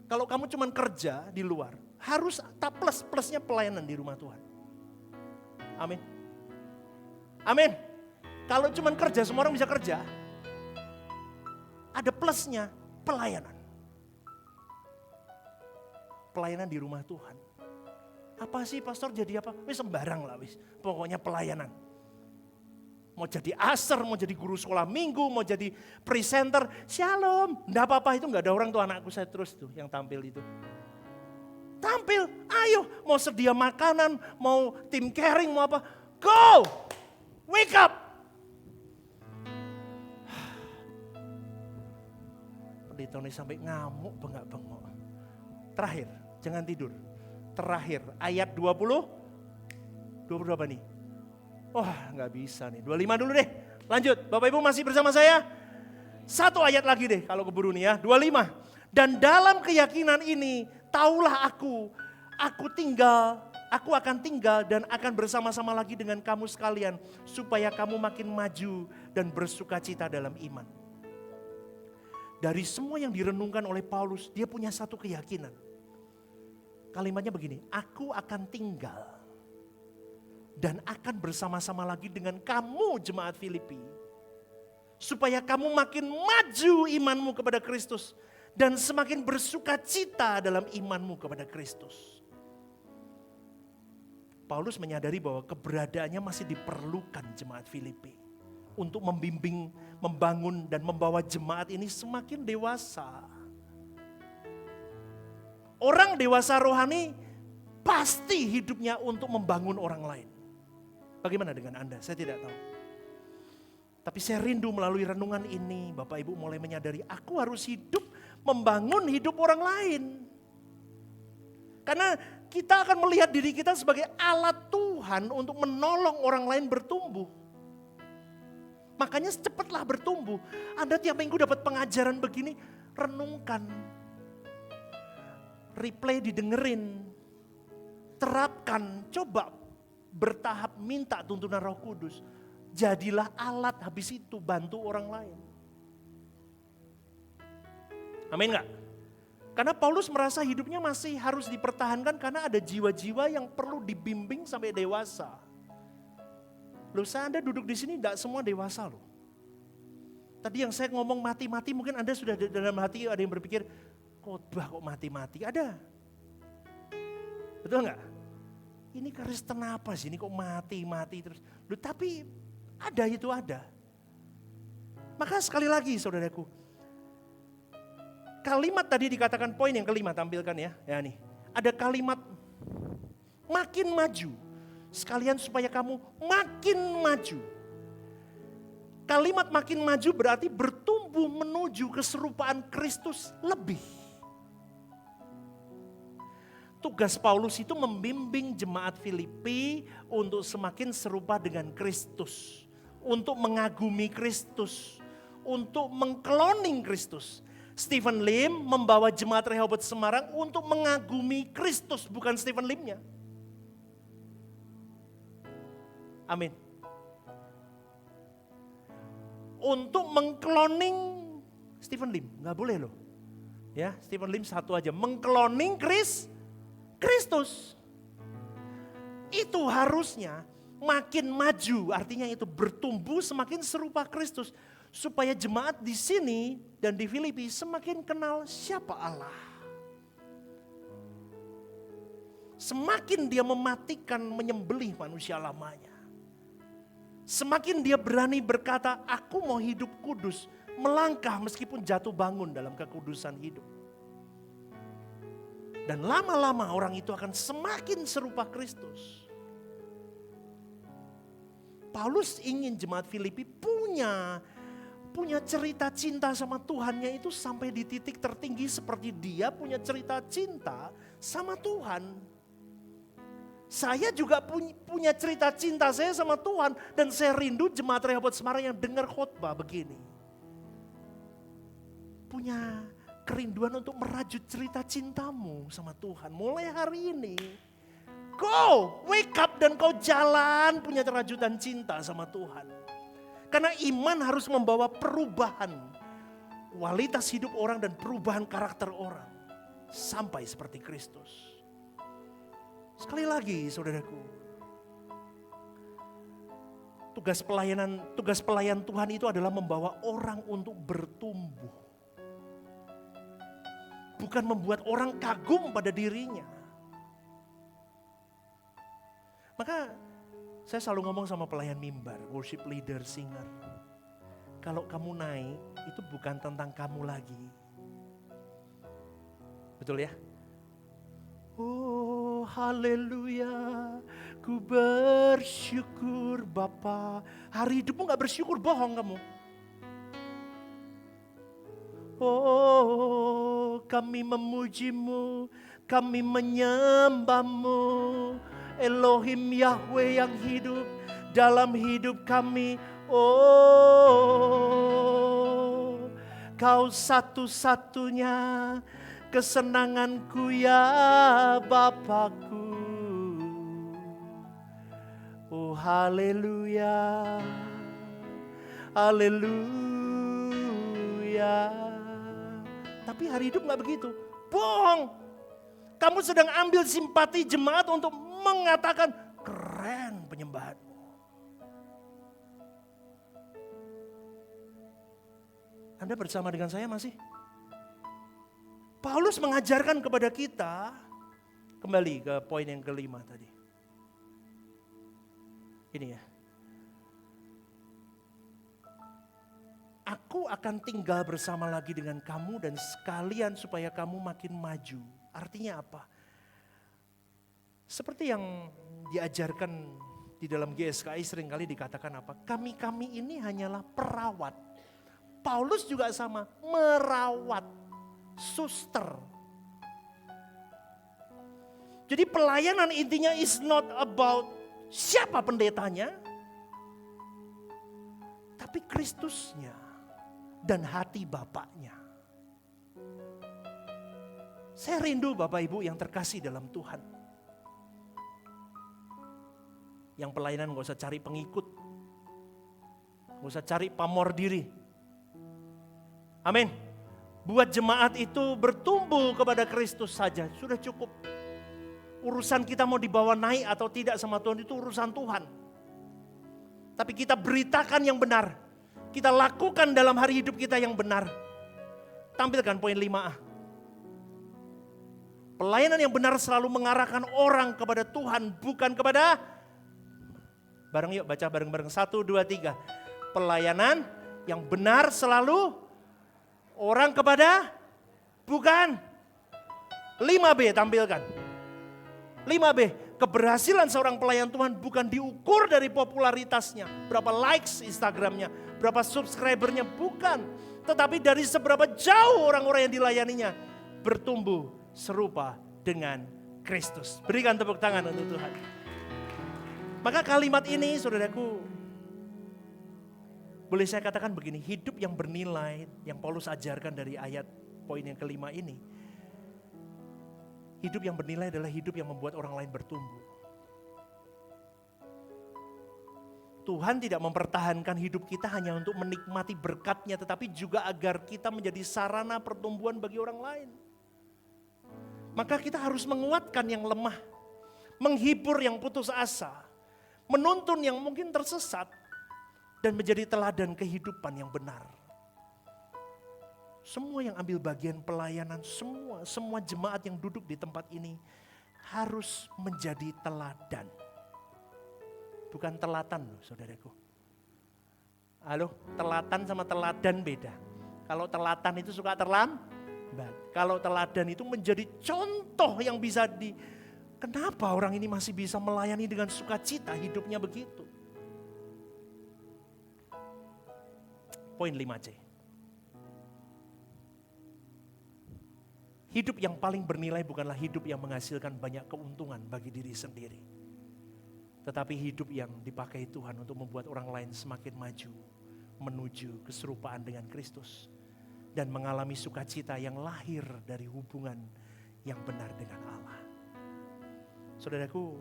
Kalau kamu cuma kerja di luar, harus tak plusnya pelayanan di rumah Tuhan. Amin. Amin. Kalau cuma kerja, semua orang bisa kerja. Ada plusnya pelayanan. Pelayanan di rumah Tuhan. Apa sih pastor jadi apa? Wis sembarang lah wis. Pokoknya pelayanan. Mau jadi aser, mau jadi guru sekolah minggu, mau jadi presenter. Shalom. Enggak apa-apa itu enggak ada orang tuh anakku saya terus tuh yang tampil itu. Tampil, ayo mau sedia makanan, mau tim caring, mau apa. Go! Wake up! Pendeta ini sampai ngamuk bengak-bengok. Terakhir, jangan tidur. Terakhir, ayat 20 berapa nih? Nggak bisa nih, 25 dulu deh. Lanjut, Bapak Ibu masih bersama saya? Satu ayat lagi deh kalau keburu nih ya, 25. Dan dalam keyakinan ini, taulah aku akan tinggal dan akan bersama-sama lagi dengan kamu sekalian. Supaya kamu makin maju dan bersukacita dalam iman. Dari semua yang direnungkan oleh Paulus, dia punya satu keyakinan. Kalimatnya begini, aku akan tinggal dan akan bersama-sama lagi dengan kamu jemaat Filipi. Supaya kamu makin maju imanmu kepada Kristus dan semakin bersukacita dalam imanmu kepada Kristus. Paulus menyadari bahwa keberadaannya masih diperlukan jemaat Filipi untuk membimbing, membangun dan membawa jemaat ini semakin dewasa. Orang dewasa rohani pasti hidupnya untuk membangun orang lain. Bagaimana dengan Anda? Saya tidak tahu. Tapi saya rindu melalui renungan ini, Bapak Ibu mulai menyadari aku harus hidup membangun hidup orang lain. Karena kita akan melihat diri kita sebagai alat Tuhan untuk menolong orang lain bertumbuh. Makanya cepatlah bertumbuh. Anda tiap minggu dapat pengajaran begini, renungkan. Replay didengerin. Terapkan, coba bertahap minta tuntunan Roh Kudus. Jadilah alat habis itu bantu orang lain. Amin gak? Karena Paulus merasa hidupnya masih harus dipertahankan karena ada jiwa-jiwa yang perlu dibimbing sampai dewasa. Loh, Anda duduk di sini tidak semua dewasa loh. Tadi yang saya ngomong mati-mati mungkin Anda sudah dalam hati ada yang berpikir, khotbah kok mati-mati? Ada. Betul nggak? Ini Kristen apa sih? Ini kok mati-mati terus? Loh, tapi ada. Maka sekali lagi saudaraku, kalimat tadi dikatakan poin yang kelima tampilkan ya. Ya nih, ada kalimat makin maju. Sekalian supaya kamu makin maju. Kalimat makin maju berarti bertumbuh menuju keserupaan Kristus lebih. Tugas Paulus itu membimbing jemaat Filipi untuk semakin serupa dengan Kristus. Untuk mengagumi Kristus. Untuk mengkloning Kristus. Stephen Lim membawa jemaat Rehoboth Semarang untuk mengagumi Kristus, bukan Stephen Limnya. Amin. Untuk mengkloning Stephen Lim, nggak boleh loh. Ya, Stephen Lim satu aja, mengkloning Kristus. Itu harusnya makin maju, artinya itu bertumbuh semakin serupa Kristus. supaya jemaat di sini dan di Filipi semakin kenal siapa Allah. Semakin dia mematikan, menyembelih manusia lamanya. Semakin dia berani berkata, aku mau hidup kudus, melangkah meskipun jatuh bangun dalam kekudusan hidup. Dan lama-lama orang itu akan semakin serupa Kristus. Paulus ingin jemaat Filipi punya cerita cinta sama Tuhannya itu sampai di titik tertinggi seperti dia punya cerita cinta sama Tuhan. Saya juga punya cerita cinta saya sama Tuhan dan saya rindu jemaat Rehoboth Semarang yang dengar khotbah begini. Punya kerinduan untuk merajut cerita cintamu sama Tuhan mulai hari ini. Go, wake up dan kau jalan punya rajutan cinta sama Tuhan. Karena iman harus membawa perubahan kualitas hidup orang dan perubahan karakter orang sampai seperti Kristus. Sekali lagi saudaraku, tugas pelayan Tuhan itu adalah membawa orang untuk bertumbuh. Bukan membuat orang kagum pada dirinya. Maka saya selalu ngomong sama pelayan mimbar, worship leader, singer. Kalau kamu naik, itu bukan tentang kamu lagi. Betul ya? Oh haleluya, ku bersyukur Bapa. Hari hidupmu gak bersyukur, bohong kamu. Oh kami memujimu, kami menyembahmu. Elohim Yahweh yang hidup dalam hidup kami. Oh kau satu-satunya kesenanganku ya Bapakku. Oh haleluya, haleluya. Tapi hari hidup gak begitu, bohong. Kamu sedang ambil simpati jemaat untuk mengatakan keren penyembahanmu. Anda bersama dengan saya masih? Paulus mengajarkan kepada kita, kembali ke poin yang kelima tadi. Ini ya. Aku akan tinggal bersama lagi dengan kamu dan sekalian supaya kamu makin maju. Artinya apa? Seperti yang diajarkan di dalam GSKI seringkali dikatakan apa? Kami-kami ini hanyalah perawat. Paulus juga sama, merawat, suster. Jadi pelayanan intinya is not about siapa pendetanya, tapi Kristusnya dan hati Bapaknya. Saya rindu Bapak Ibu yang terkasih dalam Tuhan. Yang pelayanan gak usah cari pengikut. Gak usah cari pamor diri. Amin. Buat jemaat itu bertumbuh kepada Kristus saja. Sudah cukup. Urusan kita mau dibawa naik atau tidak sama Tuhan itu urusan Tuhan. Tapi kita beritakan yang benar. Kita lakukan dalam hari hidup kita yang benar. Tampilkan poin 5A. Pelayanan yang benar selalu mengarahkan orang kepada Tuhan, bukan kepada... Bareng yuk baca bareng-bareng. 1, 2, 3. Pelayanan yang benar selalu orang kepada... Bukan. 5B tampilkan. 5B. Keberhasilan seorang pelayan Tuhan bukan diukur dari popularitasnya. Berapa likes Instagramnya, berapa subscribernya, bukan. Tetapi dari seberapa jauh orang-orang yang dilayaninya bertumbuh serupa dengan Kristus. Berikan tepuk tangan untuk Tuhan. Maka kalimat ini saudaraku, boleh saya katakan begini, hidup yang bernilai yang Paulus ajarkan dari ayat poin yang kelima ini. Hidup yang bernilai adalah hidup yang membuat orang lain bertumbuh. Tuhan tidak mempertahankan hidup kita hanya untuk menikmati berkat-Nya, tetapi juga agar kita menjadi sarana pertumbuhan bagi orang lain. Maka kita harus menguatkan yang lemah, menghibur yang putus asa, menuntun yang mungkin tersesat, dan menjadi teladan kehidupan yang benar. Semua yang ambil bagian pelayanan, semua jemaat yang duduk di tempat ini harus menjadi teladan. Bukan telatan loh saudaraku. Halo, telatan sama teladan beda. Kalau telatan itu suka terlambat. Kalau teladan itu menjadi contoh yang bisa kenapa orang ini masih bisa melayani dengan sukacita, hidupnya begitu. Poin 5C. Hidup yang paling bernilai bukanlah hidup yang menghasilkan banyak keuntungan bagi diri sendiri. Tetapi hidup yang dipakai Tuhan untuk membuat orang lain semakin maju, menuju keserupaan dengan Kristus. Dan mengalami sukacita yang lahir dari hubungan yang benar dengan Allah. Saudaraku,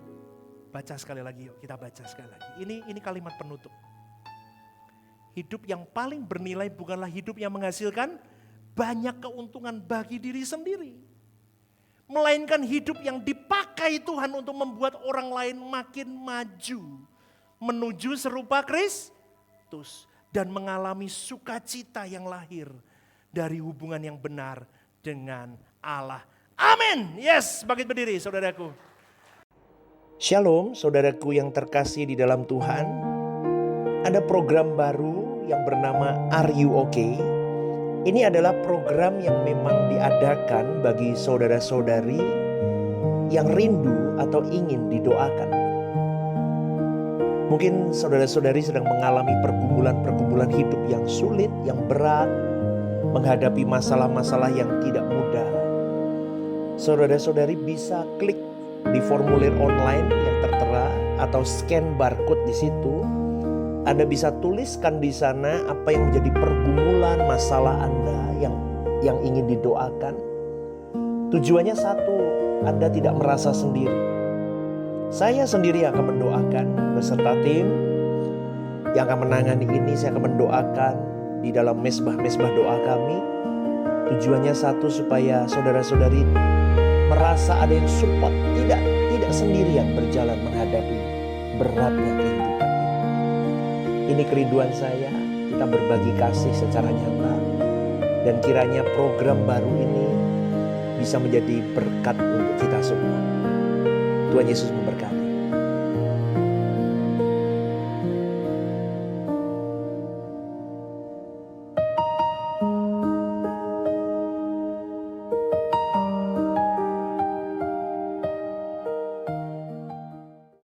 baca sekali lagi yuk, kita baca sekali lagi. Ini kalimat penutup. Hidup yang paling bernilai bukanlah hidup yang menghasilkan banyak keuntungan bagi diri sendiri. Melainkan hidup yang dipakai Tuhan untuk membuat orang lain makin maju. Menuju serupa Kristus. Dan mengalami sukacita yang lahir dari hubungan yang benar dengan Allah. Amin. Yes, bangkit berdiri saudaraku. Shalom saudaraku yang terkasih di dalam Tuhan. Ada program baru yang bernama Are You Okay? Ini adalah program yang memang diadakan bagi saudara-saudari yang rindu atau ingin didoakan. Mungkin saudara-saudari sedang mengalami pergumulan-pergumulan hidup yang sulit, yang berat, menghadapi masalah-masalah yang tidak mudah. Saudara-saudari bisa klik di formulir online yang tertera atau scan barcode di situ. Anda bisa tuliskan di sana apa yang menjadi pergumulan masalah Anda yang ingin didoakan. Tujuannya satu, Anda tidak merasa sendiri. Saya sendiri akan mendoakan beserta tim yang akan menangani ini. Saya akan mendoakan di dalam mesbah-mesbah doa kami. Tujuannya satu, supaya saudara-saudari merasa ada yang support, tidak sendirian berjalan menghadapi beratnya kehidupan. Ini kerinduan saya, kita berbagi kasih secara nyata. Dan kiranya program baru ini bisa menjadi berkat untuk kita semua. Tuhan Yesus memberkati.